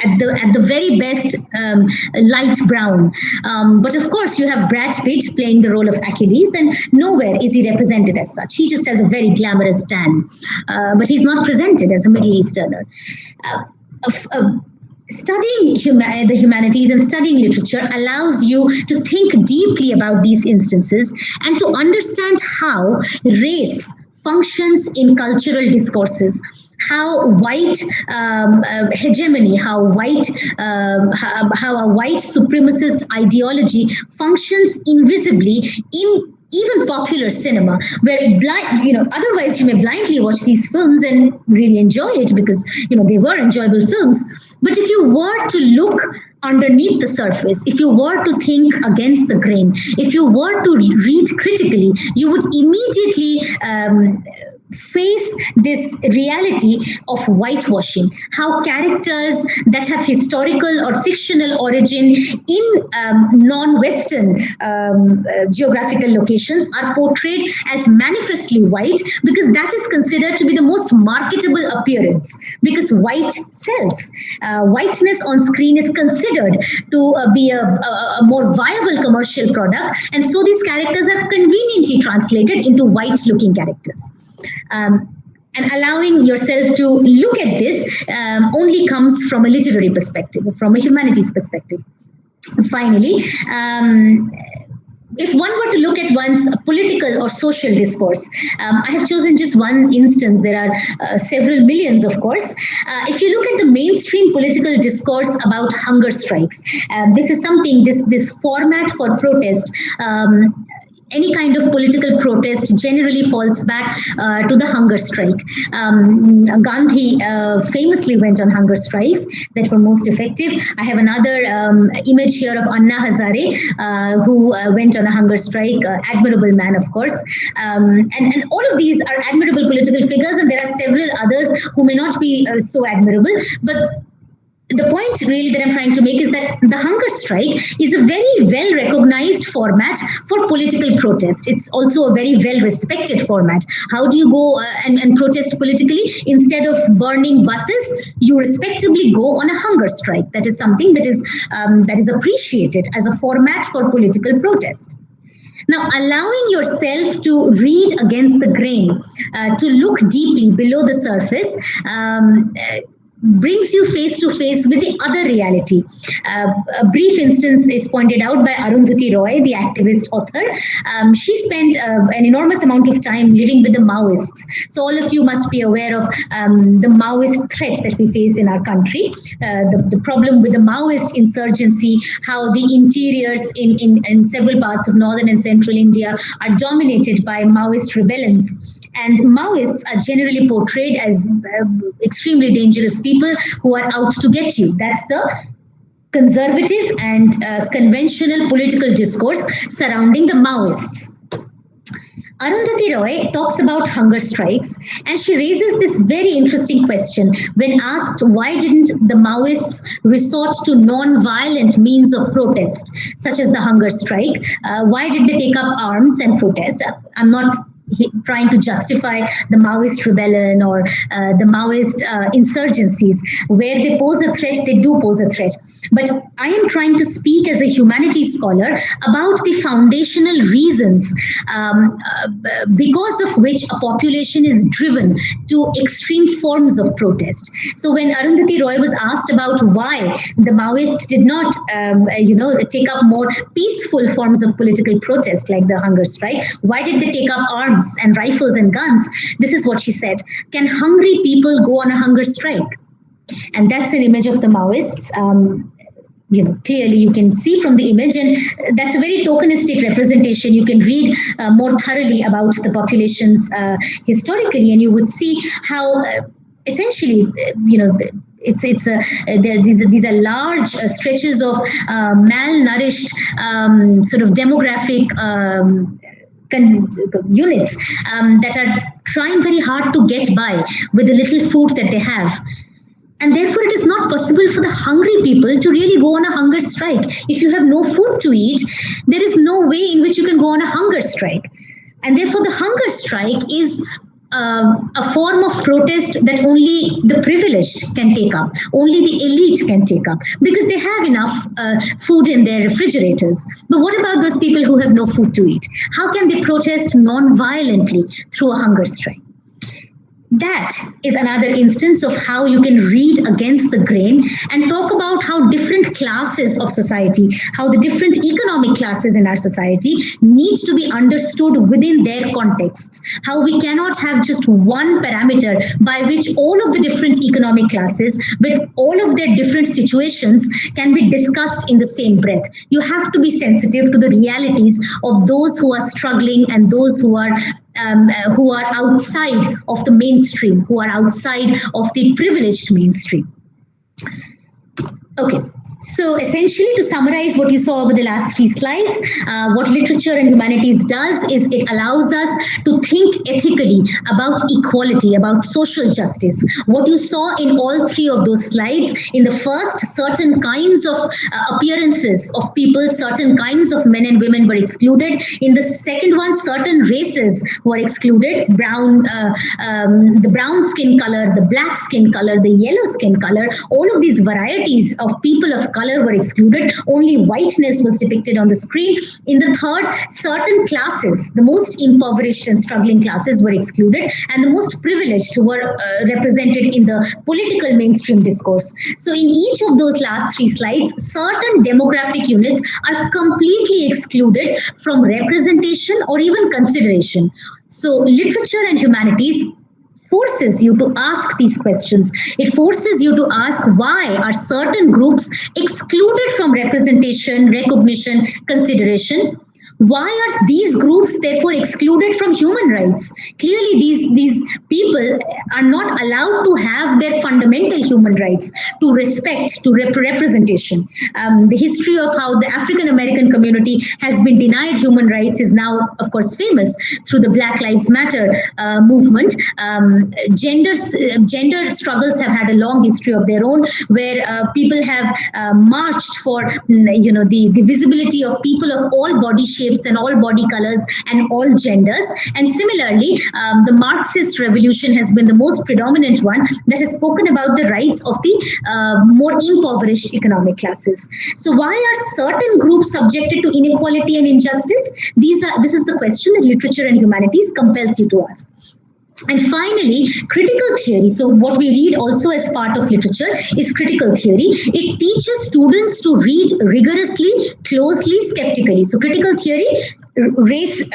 at the very best light brown. But of course, you have Brad Pitt playing the role of Achilles, and nowhere is he represented as such. He just has a very glamorous tan, but he's not presented as a Middle Easterner. Studying the humanities and studying literature allows you to think deeply about these instances and to understand how race functions in cultural discourses, how white hegemony, how a white supremacist ideology functions invisibly in even popular cinema, where otherwise you may blindly watch these films and really enjoy it because they were enjoyable films. But if you were to look underneath the surface, if you were to think against the grain, if you were to read critically, you would immediately face this reality of whitewashing, how characters that have historical or fictional origin in non-Western geographical locations are portrayed as manifestly white, because that is considered to be the most marketable appearance, because white sells. Whiteness on screen is considered to be a more viable commercial product, and so these characters are conveniently translated into white-looking characters. And allowing yourself to look at this only comes from a literary perspective, from a humanities perspective. Finally, if one were to look at one's political or social discourse, I have chosen just one instance. There are several millions, of course. If you look at the mainstream political discourse about hunger strikes, this is something, this format for protest, any kind of political protest generally falls back to the hunger strike. Gandhi famously went on hunger strikes that were most effective. I have another image here of Anna Hazare, who went on a hunger strike, admirable man, of course. And all of these are admirable political figures, and there are several others who may not be so admirable, but the point really that I'm trying to make is that the hunger strike is a very well recognized format for political protest. It's also a very well respected format. How do you go and protest politically? Instead of burning buses, you respectably go on a hunger strike. That is something that is appreciated as a format for political protest. Now, allowing yourself to read against the grain, to look deeply below the surface, brings you face to face with the other reality. A brief instance is pointed out by Arundhati Roy, the activist author. She spent an enormous amount of time living with the Maoists. So all of you must be aware of the Maoist threat that we face in our country, the problem with the Maoist insurgency, how the interiors in several parts of northern and central India are dominated by Maoist rebellions. And Maoists are generally portrayed as extremely dangerous people who are out to get you. That's the conservative and conventional political discourse surrounding the Maoists. Arundhati Roy talks about hunger strikes, and she raises this very interesting question when asked why didn't the Maoists resort to non-violent means of protest, such as the hunger strike? Why did they take up arms and protest? I'm not trying to justify the Maoist rebellion or the Maoist insurgencies. Where they pose a threat, they do pose a threat. But I am trying to speak as a humanities scholar about the foundational reasons because of which a population is driven to extreme forms of protest. So when Arundhati Roy was asked about why the Maoists did not, take up more peaceful forms of political protest like the hunger strike, why did they take up arms and rifles and guns? This is what she said: can hungry people go on a hunger strike? And that's an image of the Maoists. Clearly you can see from the image, and that's a very tokenistic representation. You can read more thoroughly about the populations historically, and you would see how essentially, these are large stretches of malnourished sort of demographic units that are trying very hard to get by with the little food that they have. And therefore, it is not possible for the hungry people to really go on a hunger strike. If you have no food to eat, there is no way in which you can go on a hunger strike. And therefore, the hunger strike is a form of protest that only the privileged can take up, only the elite can take up, because they have enough food in their refrigerators. But what about those people who have no food to eat? How can they protest non-violently through a hunger strike? That is another instance of how you can read against the grain and talk about how different classes of society, how the different economic classes in our society need to be understood within their contexts, how we cannot have just one parameter by which all of the different economic classes with all of their different situations can be discussed in the same breath. You have to be sensitive to the realities of those who are struggling and those who are outside of the mainstream, who are outside of the privileged mainstream. Okay. So essentially, to summarize what you saw over the last 3 slides, what literature and humanities does is it allows us to think ethically about equality, about social justice. What you saw in all 3 of those slides, in the first, certain kinds of appearances of people, certain kinds of men and women were excluded. In the second one, certain races were excluded: the brown skin color, the black skin color, the yellow skin color. All of these varieties of people of color were excluded. Only whiteness was depicted on the screen. In the third, certain classes, the most impoverished and struggling classes, were excluded, and the most privileged were represented in the political mainstream discourse. So in each of those last 3 slides, certain demographic units are completely excluded from representation or even consideration. So literature and humanities forces you to ask these questions. It forces you to ask, why are certain groups excluded from representation, recognition, consideration? Why are these groups therefore excluded from human rights? Clearly, these people are not allowed to have their fundamental human rights, to respect, to representation. The history of how the African American community has been denied human rights is now, of course, famous through the Black Lives Matter movement. Gender struggles have had a long history of their own, where people have marched for the visibility of people of all body shapes and all body colors and all genders. And similarly, the Marxist revolution has been the most predominant one that has spoken about the rights of the more impoverished economic classes. So why are certain groups subjected to inequality and injustice? This is the question that literature and humanities compels you to ask. And finally, critical theory. So what we read also as part of literature is critical theory. It teaches students to read rigorously, closely, skeptically. So critical theory, race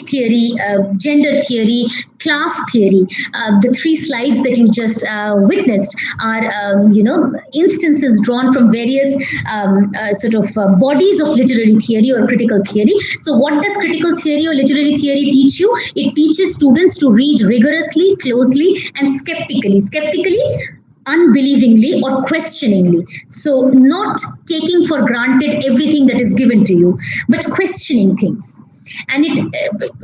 theory, gender theory, class theory. The 3 slides that you just witnessed are, instances drawn from various bodies of literary theory or critical theory. So what does critical theory or literary theory teach you? It teaches students to read rigorously, closely, and skeptically. Skeptically, unbelievingly or questioningly. So not taking for granted everything that is given to you, but questioning things. And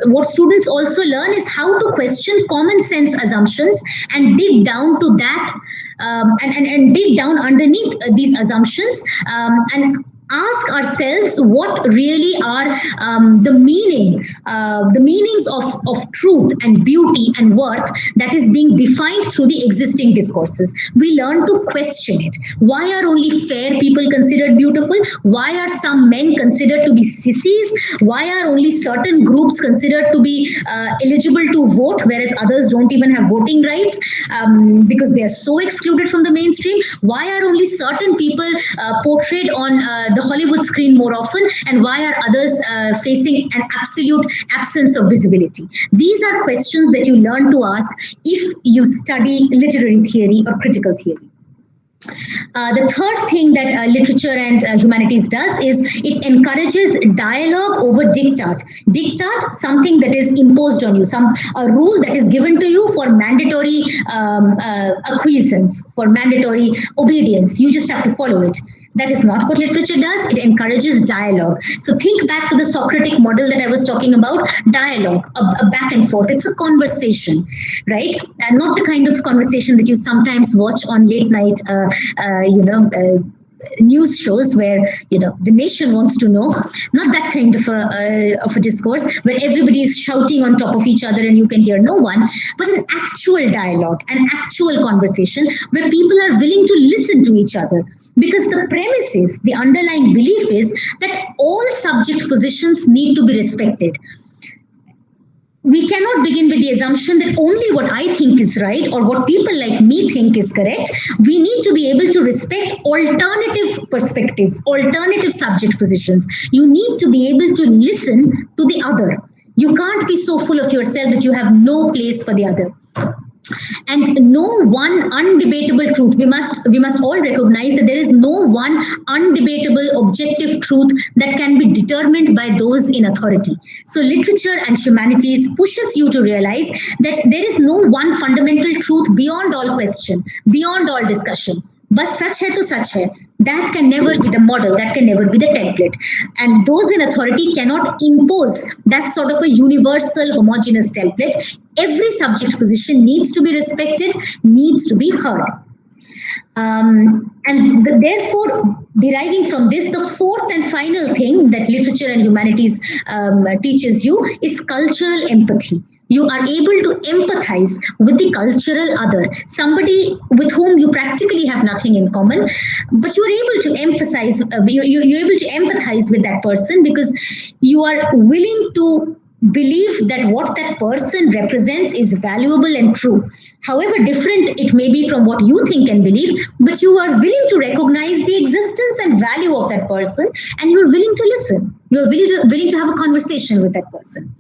what students also learn is how to question common sense assumptions and dig down to that, and dig down underneath these assumptions, and ask ourselves what really are the meanings of truth and beauty and worth that is being defined through the existing discourses. We learn to question it. Why are only fair people considered beautiful? Why are some men considered to be sissies? Why are only certain groups considered to be eligible to vote, whereas others don't even have voting rights, because they are so excluded from the mainstream? Why are only certain people portrayed on the Hollywood screen more often, and why are others facing an absolute absence of visibility? These are questions that you learn to ask if you study literary theory or critical theory. The third thing that literature and humanities does is it encourages dialogue over diktat. Diktat, something that is imposed on you, a rule that is given to you for mandatory acquiescence, for mandatory obedience. You just have to follow it. That is not what literature does. It encourages dialogue. So think back to the Socratic model that I was talking about. Dialogue, a back and forth. It's a conversation, right? And not the kind of conversation that you sometimes watch on late night, news shows where the nation wants to know. Not that kind of a discourse where everybody is shouting on top of each other and you can hear no one, but an actual dialogue, an actual conversation where people are willing to listen to each other, because the premise is, the underlying belief is that all subject positions need to be respected. We cannot begin with the assumption that only what I think is right or what people like me think is correct. We need to be able to respect alternative perspectives, alternative subject positions. You need to be able to listen to the other. You can't be so full of yourself that you have no place for the other. And no one undebatable truth. We must all recognize that there is no one undebatable objective truth that can be determined by those in authority. So literature and humanities pushes you to realize that there is no one fundamental truth beyond all question, beyond all discussion. But such hai to such hai. That can never be the model, that can never be the template. And those in authority cannot impose that sort of a universal homogeneous template. Every subject position needs to be respected, needs to be heard. Therefore, deriving from this, the fourth and final thing that literature and humanities teaches you is cultural empathy. You are able to empathize with the cultural other, somebody with whom you practically have nothing in common, but you're able to emphasize, you're able to empathize with that person because you are willing to believe that what that person represents is valuable and true. However different it may be from what you think and believe, but you are willing to recognize the existence and value of that person, and you're willing to listen. You're willing to have a conversation with that person.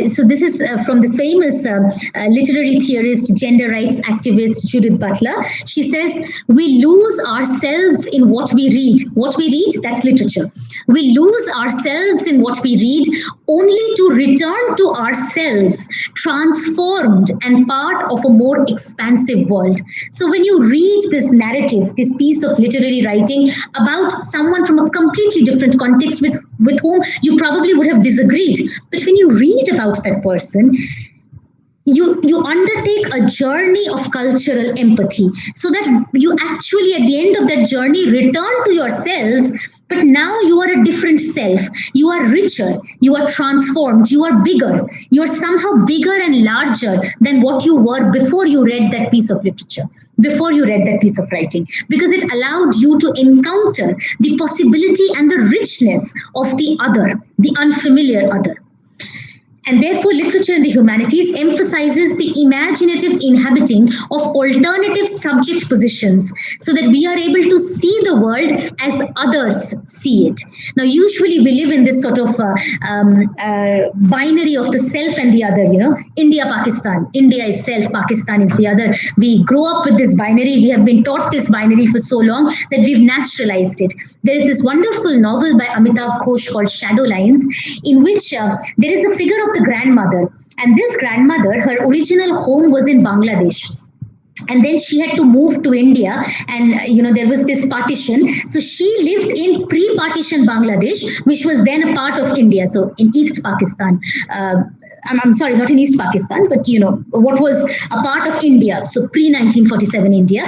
So this is from this famous literary theorist, gender rights activist Judith Butler. She says, we lose ourselves in what we read. What we read, that's literature. We lose ourselves in what we read only to return to ourselves transformed and part of a more expansive world. So when you read this narrative, this piece of literary writing about someone from a completely different context with whom you probably would have disagreed, but when you read about that person, you undertake a journey of cultural empathy, so that you actually at the end of that journey return to yourselves, but now you are a different self. You are richer, you are transformed, you are bigger, you are somehow bigger and larger than what you were before you read that piece of literature, before you read that piece of writing, because it allowed you to encounter the possibility and the richness of the other, the unfamiliar other. And therefore, literature in the humanities emphasizes the imaginative inhabiting of alternative subject positions so that we are able to see the world as others see it. Now, usually we live in this sort of binary of the self and the other, India, Pakistan. India is self, Pakistan is the other. We grow up with this binary. We have been taught this binary for so long that we've naturalized it. There is this wonderful novel by Amitav Ghosh called Shadow Lines, in which there is a figure of the grandmother, and this grandmother, her original home was in Bangladesh, and then she had to move to India, and there was this partition. So she lived in pre-partition Bangladesh, which was then a part of India, so in East Pakistan. I'm sorry, not in East Pakistan, but what was a part of India, so pre-1947 India.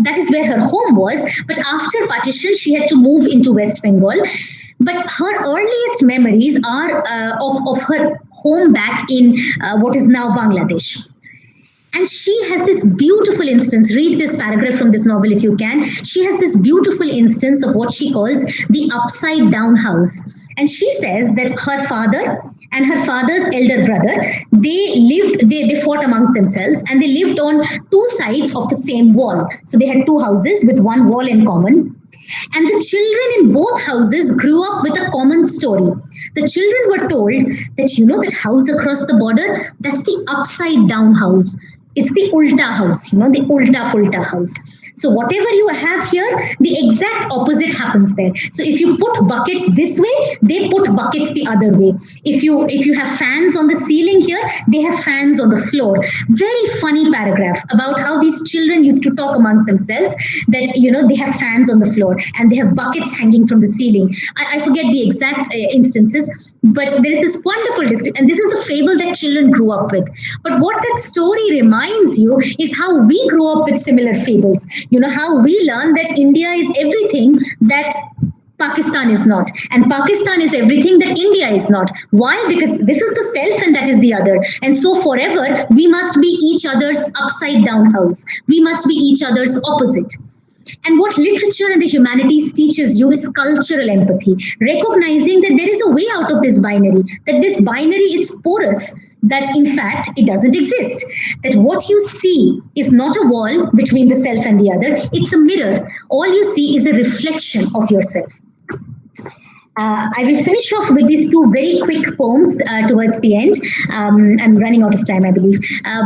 That is where her home was. But after partition, she had to move into West Bengal. But her earliest memories are of her home back in what is now Bangladesh. And she has this beautiful instance. Read this paragraph from this novel if you can. She has this beautiful instance of what she calls the upside down house. And she says that her father and her father's elder brother, they fought amongst themselves, and they lived on two sides of the same wall. So they had two houses with one wall in common. And the children in both houses grew up with a common story. The children were told that, that house across the border, that's the upside down house. It's the ulta house, the ulta pulta house. So whatever you have here, the exact opposite happens there. So if you put buckets this way, they put buckets the other way. If you have fans on the ceiling here, they have fans on the floor. Very funny paragraph about how these children used to talk amongst themselves that, they have fans on the floor and they have buckets hanging from the ceiling. I forget the exact instances, but there is this wonderful description, and this is the fable that children grew up with. But what that story reminds you is how we grew up with similar fables. How we learn that India is everything that Pakistan is not, and Pakistan is everything that India is not. Why? Because this is the self and that is the other. And so forever, we must be each other's upside down house. We must be each other's opposite. And what literature and the humanities teaches you is cultural empathy, recognizing that there is a way out of this binary, that this binary is porous, that in fact it doesn't exist, that what you see is not a wall between the self and the other, it's a mirror. All you see is a reflection of yourself. I will finish off with these two very quick poems towards the end. I'm running out of time, I believe.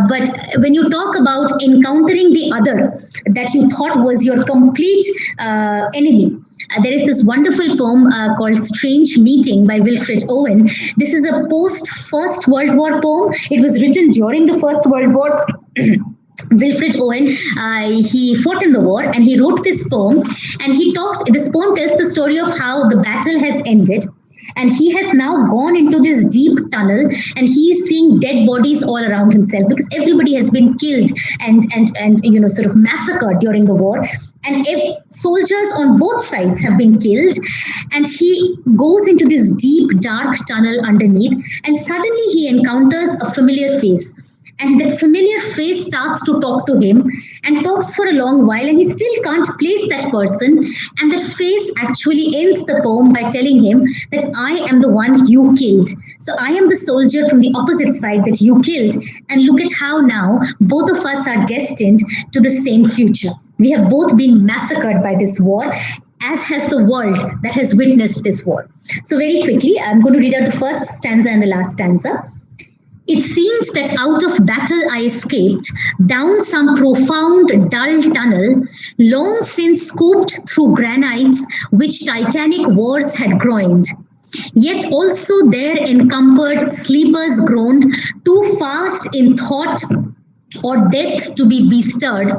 But when you talk about encountering the other that you thought was your complete enemy, there is this wonderful poem called Strange Meeting by Wilfred Owen. This is a post-First World War poem. It was written during the First World War. Wilfred Owen, he fought in the war and he wrote this poem, and this poem tells the story of how the battle has ended, and he has now gone into this deep tunnel, and he is seeing dead bodies all around himself because everybody has been killed and sort of massacred during the war, and soldiers on both sides have been killed, and he goes into this deep dark tunnel underneath, and suddenly he encounters a familiar face. And that familiar face starts to talk to him and talks for a long while, and he still can't place that person. And that face actually ends the poem by telling him that I am the one you killed. So I am the soldier from the opposite side that you killed. And look at how now both of us are destined to the same future. We have both been massacred by this war, as has the world that has witnessed this war. So very quickly, I'm going to read out the first stanza and the last stanza. It seems that out of battle I escaped, down some profound, dull tunnel, long since scooped through granites which titanic wars had groined. Yet also there encumbered sleepers groaned, too fast in thought or death to be bestirred.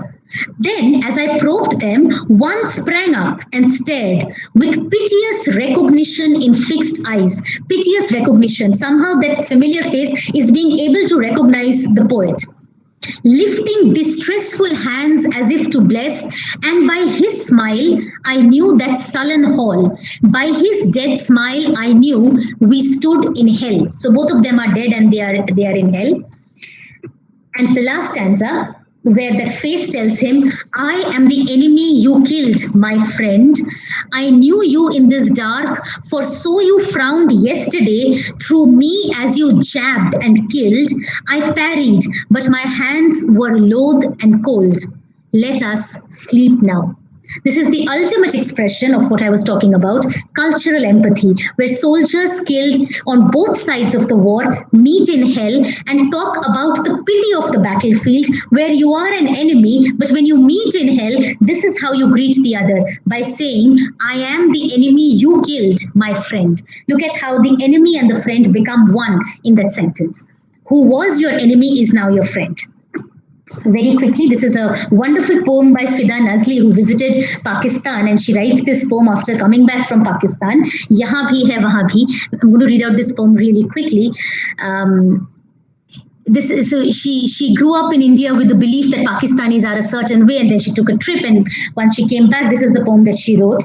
Then, as I probed them, one sprang up and stared with piteous recognition in fixed eyes. Piteous recognition. Somehow that familiar face is being able to recognize the poet. Lifting distressful hands as if to bless, and by his smile I knew that sullen hall. By his dead smile I knew we stood in hell. So both of them are dead and they are in hell. And the last stanza, where that face tells him, I am the enemy you killed, my friend. I knew you in this dark, for so you frowned yesterday through me as you jabbed and killed. I parried, but my hands were loath and cold. Let us sleep now. This is the ultimate expression of what I was talking about, cultural empathy, where soldiers killed on both sides of the war meet in hell and talk about the pity of the battlefield, where you are an enemy, but when you meet in hell, this is how you greet the other, by saying, I am the enemy you killed, my friend. Look at how the enemy and the friend become one in that sentence. Who was your enemy is now your friend. Very quickly, this is a wonderful poem by Fida Nazli, who visited Pakistan, and she writes this poem after coming back from Pakistan. Yahan bhi hai, wahan bhi. I'm going to read out this poem really quickly. This is so she grew up in India with the belief that Pakistanis are a certain way, and then she took a trip, and once she came back, this is the poem that she wrote.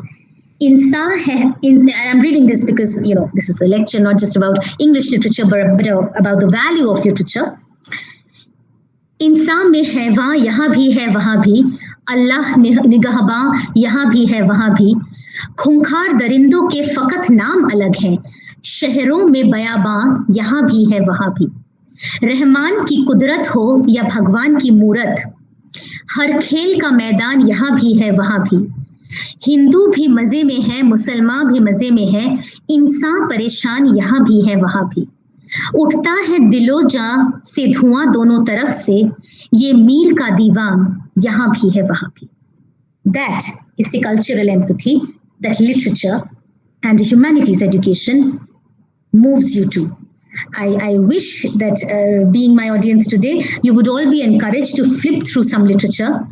And I'm reading this because this is the lecture, not just about English literature, but about the value of literature. इंसान में है वहाँ यहाँ भी है वहाँ भी अल्लाह निगहबां यहाँ भी है वहाँ भी खूंखार दरिंदों के फकत नाम अलग हैं शहरों में बयाबां यहाँ भी है वहाँ भी रहमान की कुदरत हो या भगवान की मूरत हर खेल का मैदान यहाँ भी है वहाँ भी हिंदू भी मजे में है मुसलमान भी मजे में है इंसान परेशान यहाँ भी है वहाँ भी उठता है दिलो जा से धुआं दोनों तरफ से ये मीर का दीवान यहाँ भी है वहाँ भी That is the cultural empathy that literature and humanities education moves you to. I wish that being my audience today, you would all be encouraged to flip through some literature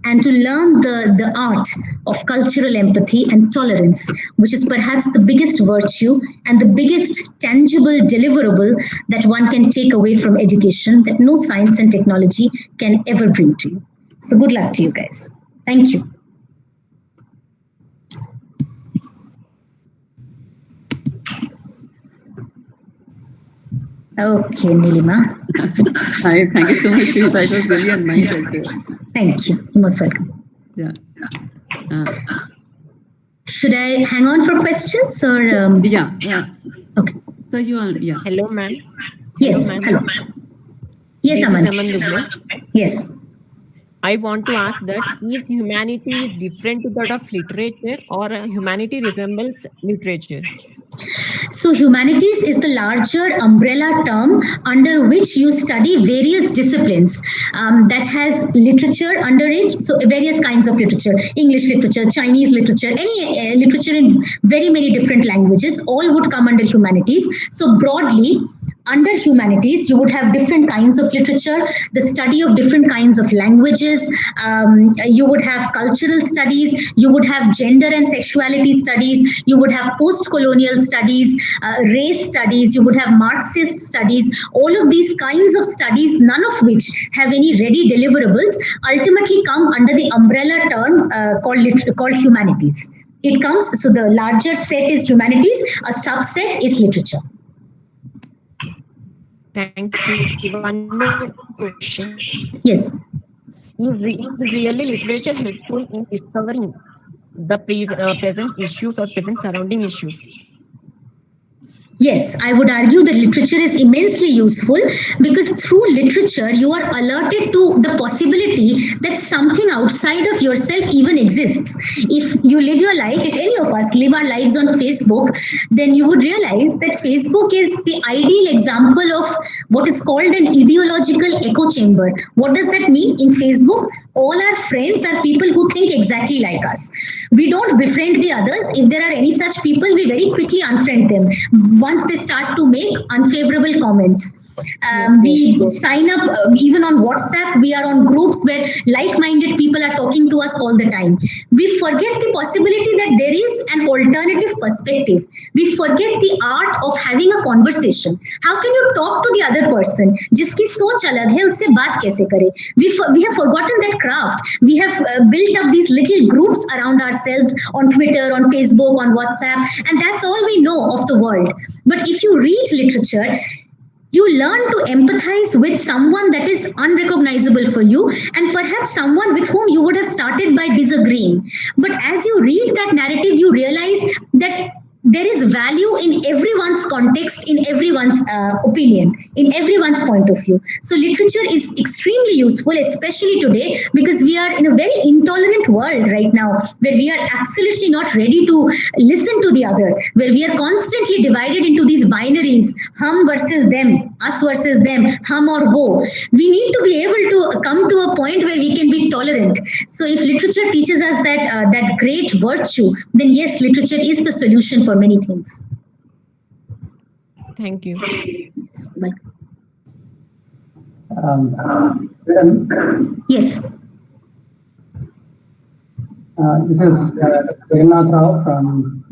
and to learn the art of cultural empathy and tolerance, which is perhaps the biggest virtue and the biggest tangible deliverable that one can take away from education that no science and technology can ever bring to you. So good luck to you guys. Thank you. Okay, Nilima. Hi, thank you so much, Shweta. It was really a nice lecture. Thank you. You're most welcome. Yeah. Should I hang on for questions or? Yeah. Okay. So you are, yeah. Hello, ma'am. Yes. Hello. Yes, This Aman. is Aman Dubey. Yes. I want to ask that is humanity is different to that of literature or humanity resembles literature? So humanities is the larger umbrella term under which you study various disciplines that has literature under it. So various kinds of literature, English literature, Chinese literature, any literature in very many different languages, all would come under humanities. So broadly, under humanities, you would have different kinds of literature, the study of different kinds of languages, you would have cultural studies, you would have gender and sexuality studies, you would have post-colonial studies, race studies, you would have Marxist studies, all of these kinds of studies, none of which have any ready deliverables, ultimately come under the umbrella term called humanities. It comes, so the larger set is humanities, a subset is literature. Thank you. One more question. Yes. Is really literature helpful in discovering the present issues or present surrounding issues? Yes, I would argue that literature is immensely useful because through literature, you are alerted to the possibility that something outside of yourself even exists. If you live your life, if any of us live our lives on Facebook, then you would realize that Facebook is the ideal example of what is called an ideological echo chamber. What does that mean? In Facebook, all our friends are people who think exactly like us. We don't befriend the others. If there are any such people, we very quickly unfriend them once they start to make unfavorable comments. We sign up even on WhatsApp. We are on groups where like-minded people are talking to us all the time. We forget the possibility that there is an alternative perspective. We forget the art of having a conversation. How can you talk to the other person? जिसकी सोच अलग है, उससे बात कैसे करें? We have forgotten that craft. We have built up these little groups around ourselves on Twitter, on Facebook, on WhatsApp, and that's all we know of the world. But if you read literature, you learn to empathize with someone that is unrecognizable for you and perhaps someone with whom you would have started by disagreeing. But as you read that narrative, you realize that there is value in everyone's context, in everyone's opinion, in everyone's point of view. So literature is extremely useful, especially today, because we are in a very intolerant world right now, where we are absolutely not ready to listen to the other, where we are constantly divided into these binaries, hum versus them, us versus them, hum or wo. We need to be able to come to a point where we can be tolerant. So if literature teaches us that great virtue, then yes, literature is the solution for many things. Thank you. Madam, Yes. this is Jagannath Rao from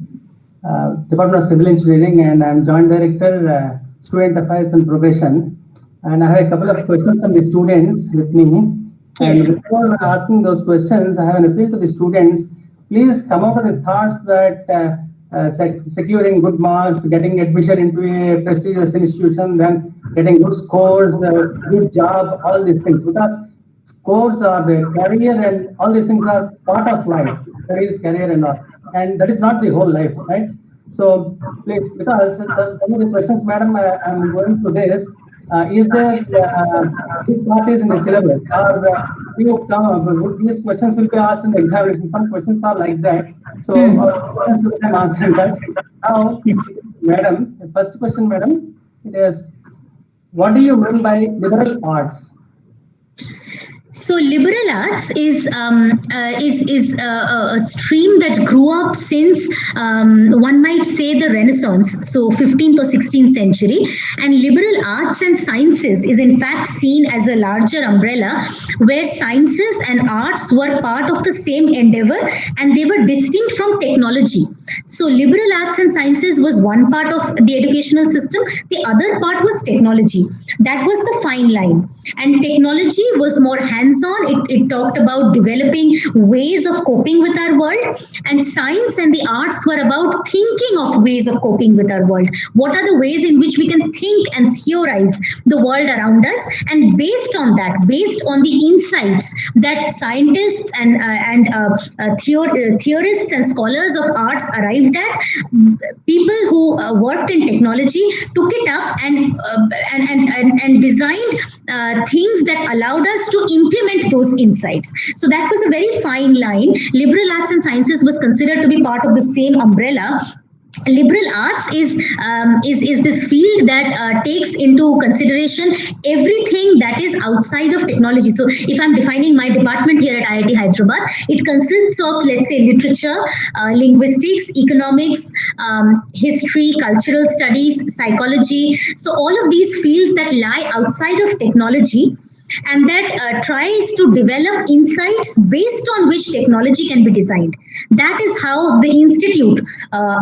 Department of Civil Engineering, and I'm Joint Director, Student Affairs and Progression. And I have a couple of questions from the students with me. Yes. And before asking those questions, I have an appeal to the students. Please come up with the thoughts that securing good marks, getting admission into a prestigious institution, then getting good scores, good job, all these things. Because scores are the career and all these things are part of life. Career and all. And that is not the whole life, right? So please, because some of the questions, madam, I'm going to this. Is there these parties in the syllabus? Or you come, these questions will be asked in the examination. Some questions are like that. So I'm answering that. Now, madam, the first question, madam, it is, what do you mean by liberal arts? So liberal arts is a stream that grew up since one might say the Renaissance, so 15th or 16th century, and liberal arts and sciences is in fact seen as a larger umbrella where sciences and arts were part of the same endeavor and they were distinct from technology. So liberal arts and sciences was one part of the educational system, the other part was technology. That was the fine line, and technology was more hands-on. It talked about developing ways of coping with our world, and science and the arts were about thinking of ways of coping with our world. What are the ways in which we can think and theorize the world around us, and based on that, based on the insights that scientists and theorists and scholars of arts arrived at, people who worked in technology took it up and designed things that allowed us to implement those insights. So that was a very fine line. Liberal arts and sciences was considered to be part of the same umbrella. Liberal arts is this field that takes into consideration everything that is outside of technology. So if I'm defining my department here at IIT Hyderabad, it consists of, let's say, literature, linguistics, economics, history, cultural studies, psychology. So all of these fields that lie outside of technology and that tries to develop insights based on which technology can be designed. That is how the institute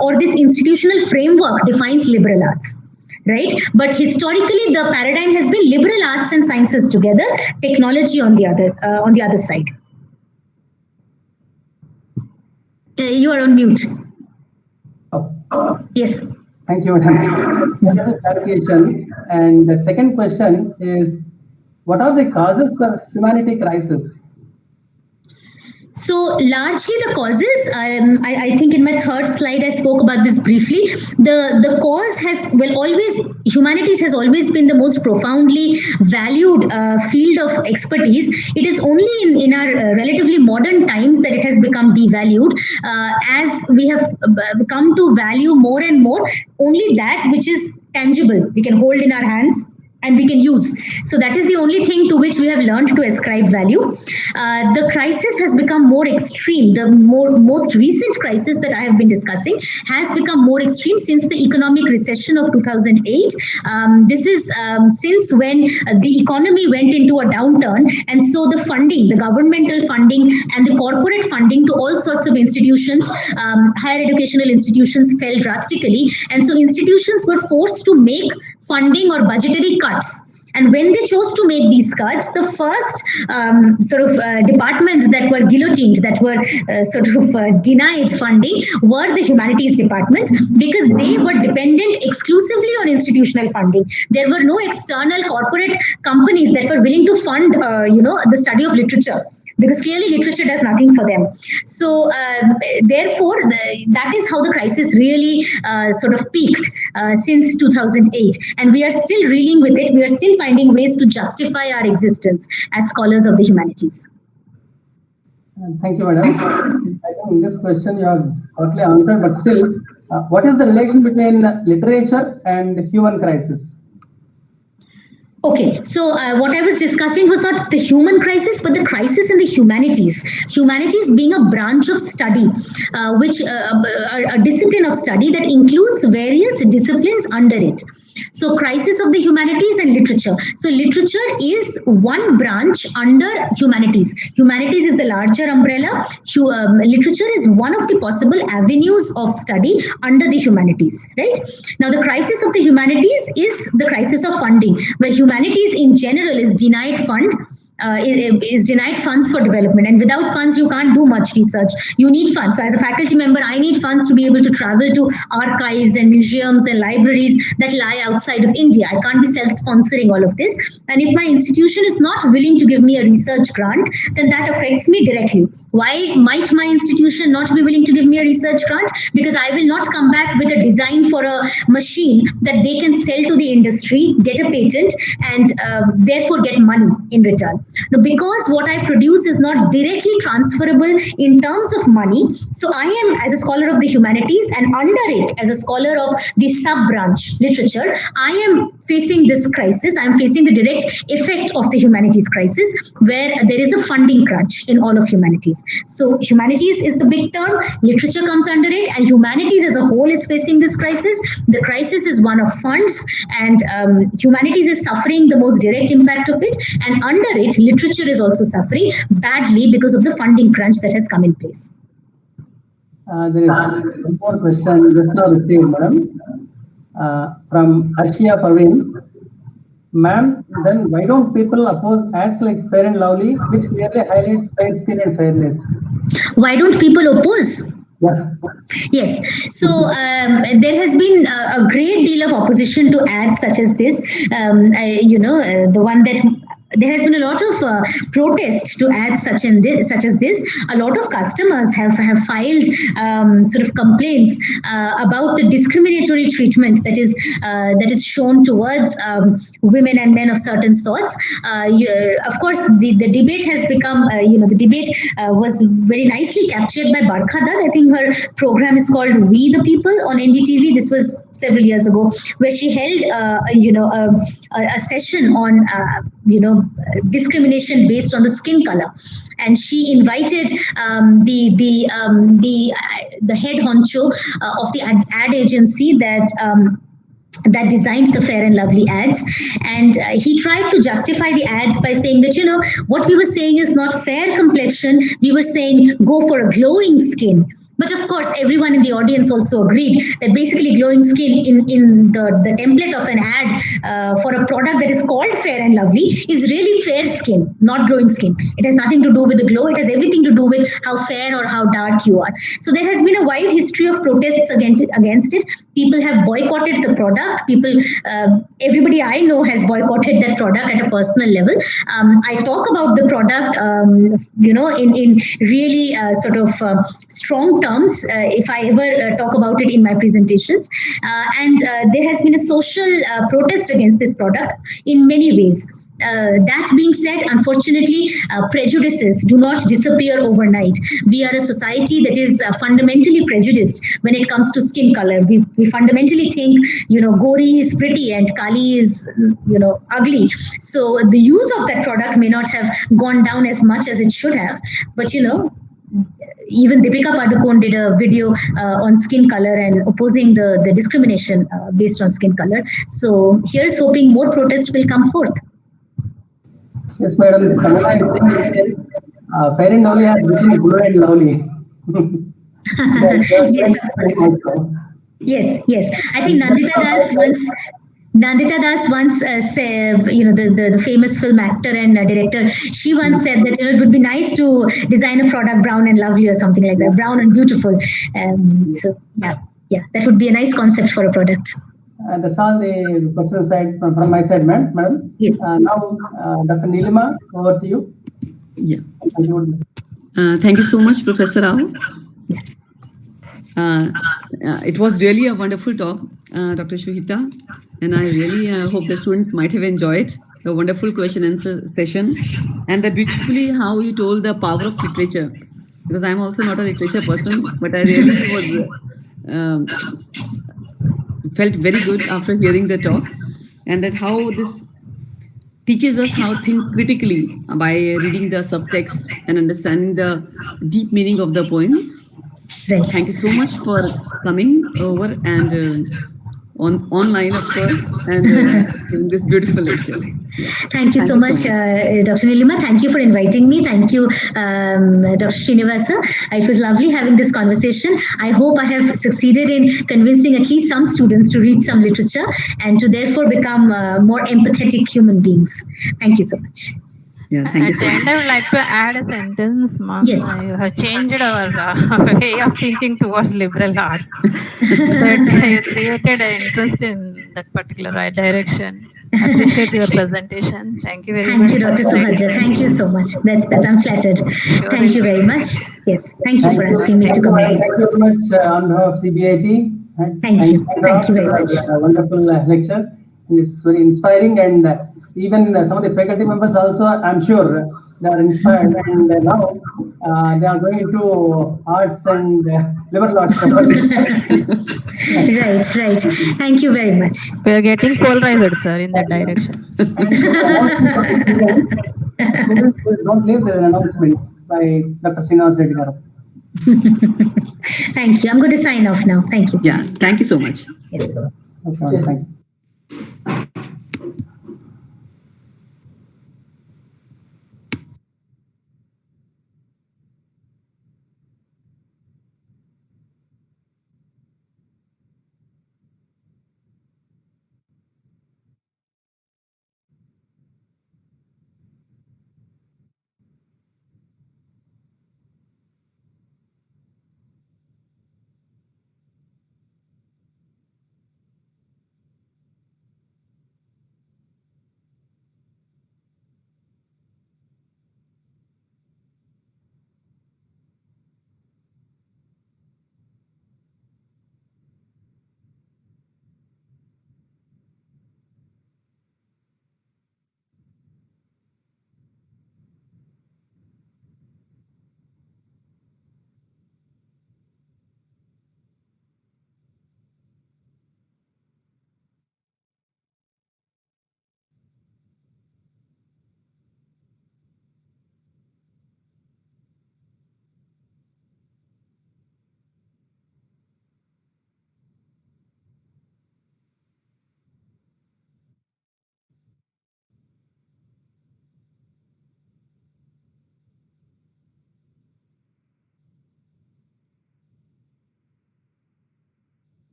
or this institutional framework defines liberal arts, right? But historically, the paradigm has been liberal arts and sciences together, technology on the other side. You are on mute. Yes. Thank you, madam. Clarification. And the second question is, what are the causes for humanity crisis? So largely the causes, I think in my third slide I spoke about this briefly. The cause humanities has always been the most profoundly valued field of expertise. It is only in our relatively modern times that it has become devalued, as we have come to value more and more only that which is tangible, we can hold in our hands and we can use. So that is the only thing to which we have learned to ascribe value. The crisis has become more extreme. The most recent crisis that I have been discussing has become more extreme since the economic recession of 2008. This is since when the economy went into a downturn, and so the funding, the governmental funding and the corporate funding to all sorts of institutions, higher educational institutions, fell drastically, and so institutions were forced to make funding or budgetary cuts. And when they chose to make these cuts, the first departments that were guillotined, that were denied funding, were the humanities departments, because they were dependent exclusively on institutional funding. There were no external corporate companies that were willing to fund, the study of literature, because clearly literature does nothing for them. So therefore, that is how the crisis really peaked since 2008. And we are still reeling with it. We are still finding ways to justify our existence as scholars of the humanities. Thank you, madam. I think this question you have partly answered, but still, what is the relation between literature and human crisis? Okay, so what I was discussing was not the human crisis, but the crisis in the humanities. Humanities being a branch of study, which a discipline of study that includes various disciplines under it. So crisis of the humanities and literature. So literature is one branch under humanities. Humanities is the larger umbrella. Literature is one of the possible avenues of study under the humanities, right? Now the crisis of the humanities is the crisis of funding, where humanities in general is denied is denied funds for development, and without funds you can't do much research. You need funds. So as a faculty member, I need funds to be able to travel to archives and museums and libraries that lie outside of India. I can't be self-sponsoring all of this, and if my institution is not willing to give me a research grant, then that affects me directly. Why might my institution not be willing to give me a research grant? Because I will not come back with a design for a machine that they can sell to the industry, get a patent, and therefore get money in return. Now, because what I produce is not directly transferable in terms of money, so I am, as a scholar of the humanities and under it as a scholar of the sub-branch literature, I am facing this crisis. I am facing the direct effect of the humanities crisis, where there is a funding crunch in all of humanities. So humanities is the big term, literature comes under it, and humanities as a whole is facing this crisis. The crisis is one of funds, and humanities is suffering the most direct impact of it, and under it, literature is also suffering badly because of the funding crunch that has come in place. There is one more question just now received, madam, from Arshia Parveen. Ma'am, then why don't people oppose ads like Fair and Lovely, which clearly highlights fair skin and fairness? Why don't people oppose? Yeah. Yes. So there has been a great deal of opposition to ads such as this. The one that there has been a lot of protest to ads such as this. A lot of customers have filed sort of complaints about the discriminatory treatment that is shown towards women and men of certain sorts. Of course, the debate has become the debate was very nicely captured by Barkha Dutt. I think her program is called We the People on NDTV. This was several years ago, where she held a session on discrimination based on the skin color, and she invited the head honcho of the ad agency that designs the Fair and Lovely ads, and he tried to justify the ads by saying that what we were saying is not fair complexion, we were saying go for a glowing skin. But of course, everyone in the audience also agreed that basically glowing skin in the template of an ad for a product that is called Fair and Lovely is really fair skin, not glowing skin. It has nothing to do with the glow. It has everything to do with how fair or how dark you are. So there has been a wide history of protests against it. People have boycotted the product. Everybody I know has boycotted that product at a personal level. I talk about the product, in really sort of strong terms if I ever talk about it in my presentations. And there has been a social protest against this product in many ways. That being said, unfortunately, prejudices do not disappear overnight. We are a society that is fundamentally prejudiced when it comes to skin color. We fundamentally think, Gori is pretty and Kali is, ugly. So the use of that product may not have gone down as much as it should have. But, even Deepika Padukone did a video on skin color and opposing the discrimination based on skin color. So here's hoping more protests will come forth. Yes, madam. Kamala is saying Fair and Lovely has become Glow and Lovely. Yes. I think Nandita Das once said, the famous film actor and director, she once said that it would be nice to design a product brown and lovely or something like that, brown and beautiful. So yeah, that would be a nice concept for a product. That's all the questions from my side, madam. Yeah. Now, Dr. Nilima, over to you. Yeah. Thank you so much, Professor Rao. It was really a wonderful talk, Dr. Shuhita, and I really hope the students might have enjoyed the wonderful question and answer session, and that beautifully how you told the power of literature, because I'm also not a literature person, but I really felt very good after hearing the talk, and that how this teaches us how to think critically by reading the subtext and understanding the deep meaning of the poems. Right. Thank you so much for coming over and online, of course, and giving this beautiful lecture. Yeah. Thank you so much, Dr. Nilima. Thank you for inviting me. Thank you, Dr. Srinivasa. It was lovely having this conversation. I hope I have succeeded in convincing at least some students to read some literature and to therefore become more empathetic human beings. Thank you so much. Yeah, thank you At so the end, I much. would like to add a sentence, ma'am. Yes. You have changed our way of thinking towards liberal arts. So you created an interest in that particular right direction. Appreciate your presentation. Thank you very Thank much you, for Dr. inviting Subhadra. Thank you us. so much. That's I'm flattered. Sure, Thank you we'll very meet. much. Yes. Thank you Thank for you. asking me Thank to you, come and here. thank you very much on behalf of CBIT. Thank you. Thank you very much. A wonderful lecture. And it's very inspiring, and even some of the faculty members also, I'm sure, they are inspired, and now they are going into arts and liberal arts. Right. Thank you very much. We are getting polarized, sir, in that direction. Students don't leave the announcement by Dr. Srinivas Reddy garu. Thank you. I'm going to sign off now. Thank you. Yeah, thank you so much. Yes. Okay, thank you.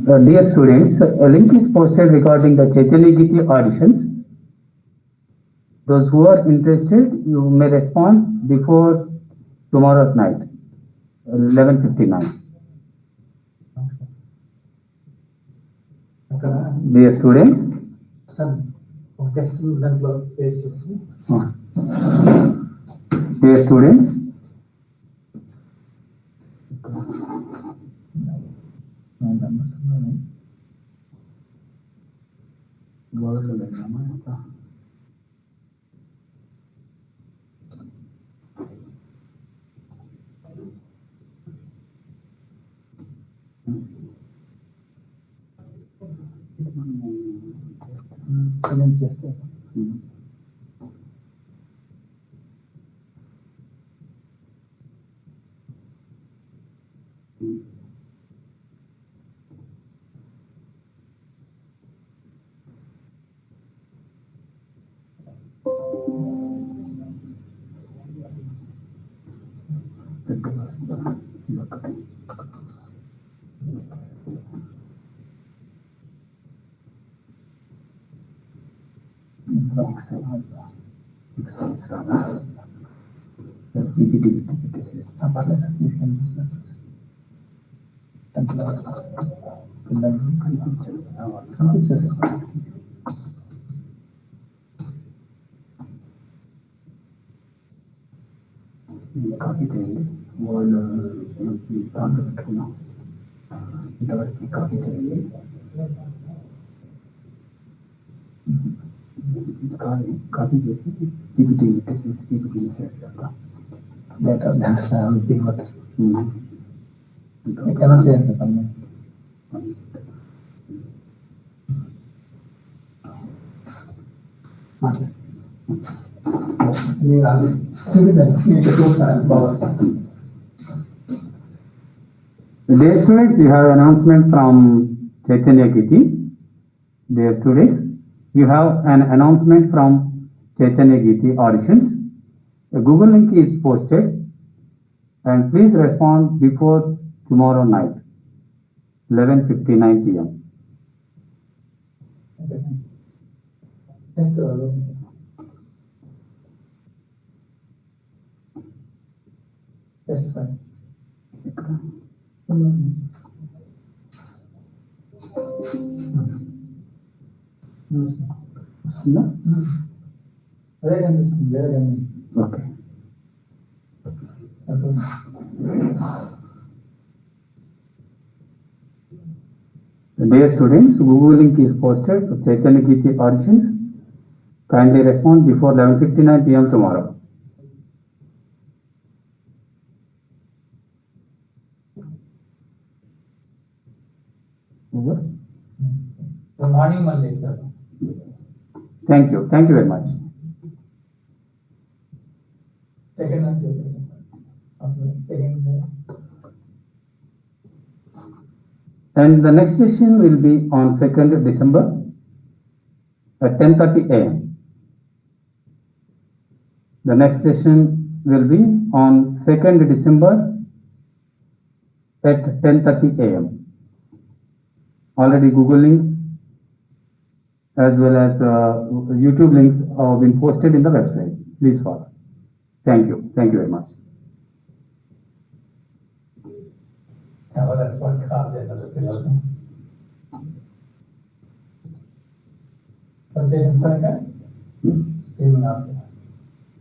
Dear students, a link is posted regarding the Chaitanya auditions. Those who are interested, you may respond before tomorrow at night, 11:59. Dear students, dear students, copy చేయండి వాళ్ళు దాంట్లో పెట్టుకున్నాం ఇంతవరకు copy చేయండి copy చేసి PPT PPT data ఎలా చేయాలి చెప్పండి Dear students, you have announcement from Chaitanya Giti. Dear students, you have an announcement from Chaitanya Giti auditions. A Google link is posted and please respond before tomorrow night, 11:59 p.m. That's fine. Okay. Dear students, Google link is posted for Chaitanya Giti auditions. Kindly respond before 11:59 p.m. tomorrow. Over. The morning Monday, sir. Thank you. Thank you very much. Second. And the next session will be on 2nd December at 10:30 a.m. The next session will be on 2nd December at 10:30 a.m. Already Google link as well as YouTube links have been posted in the website. Please follow. Thank you. Thank you very much. That's what cause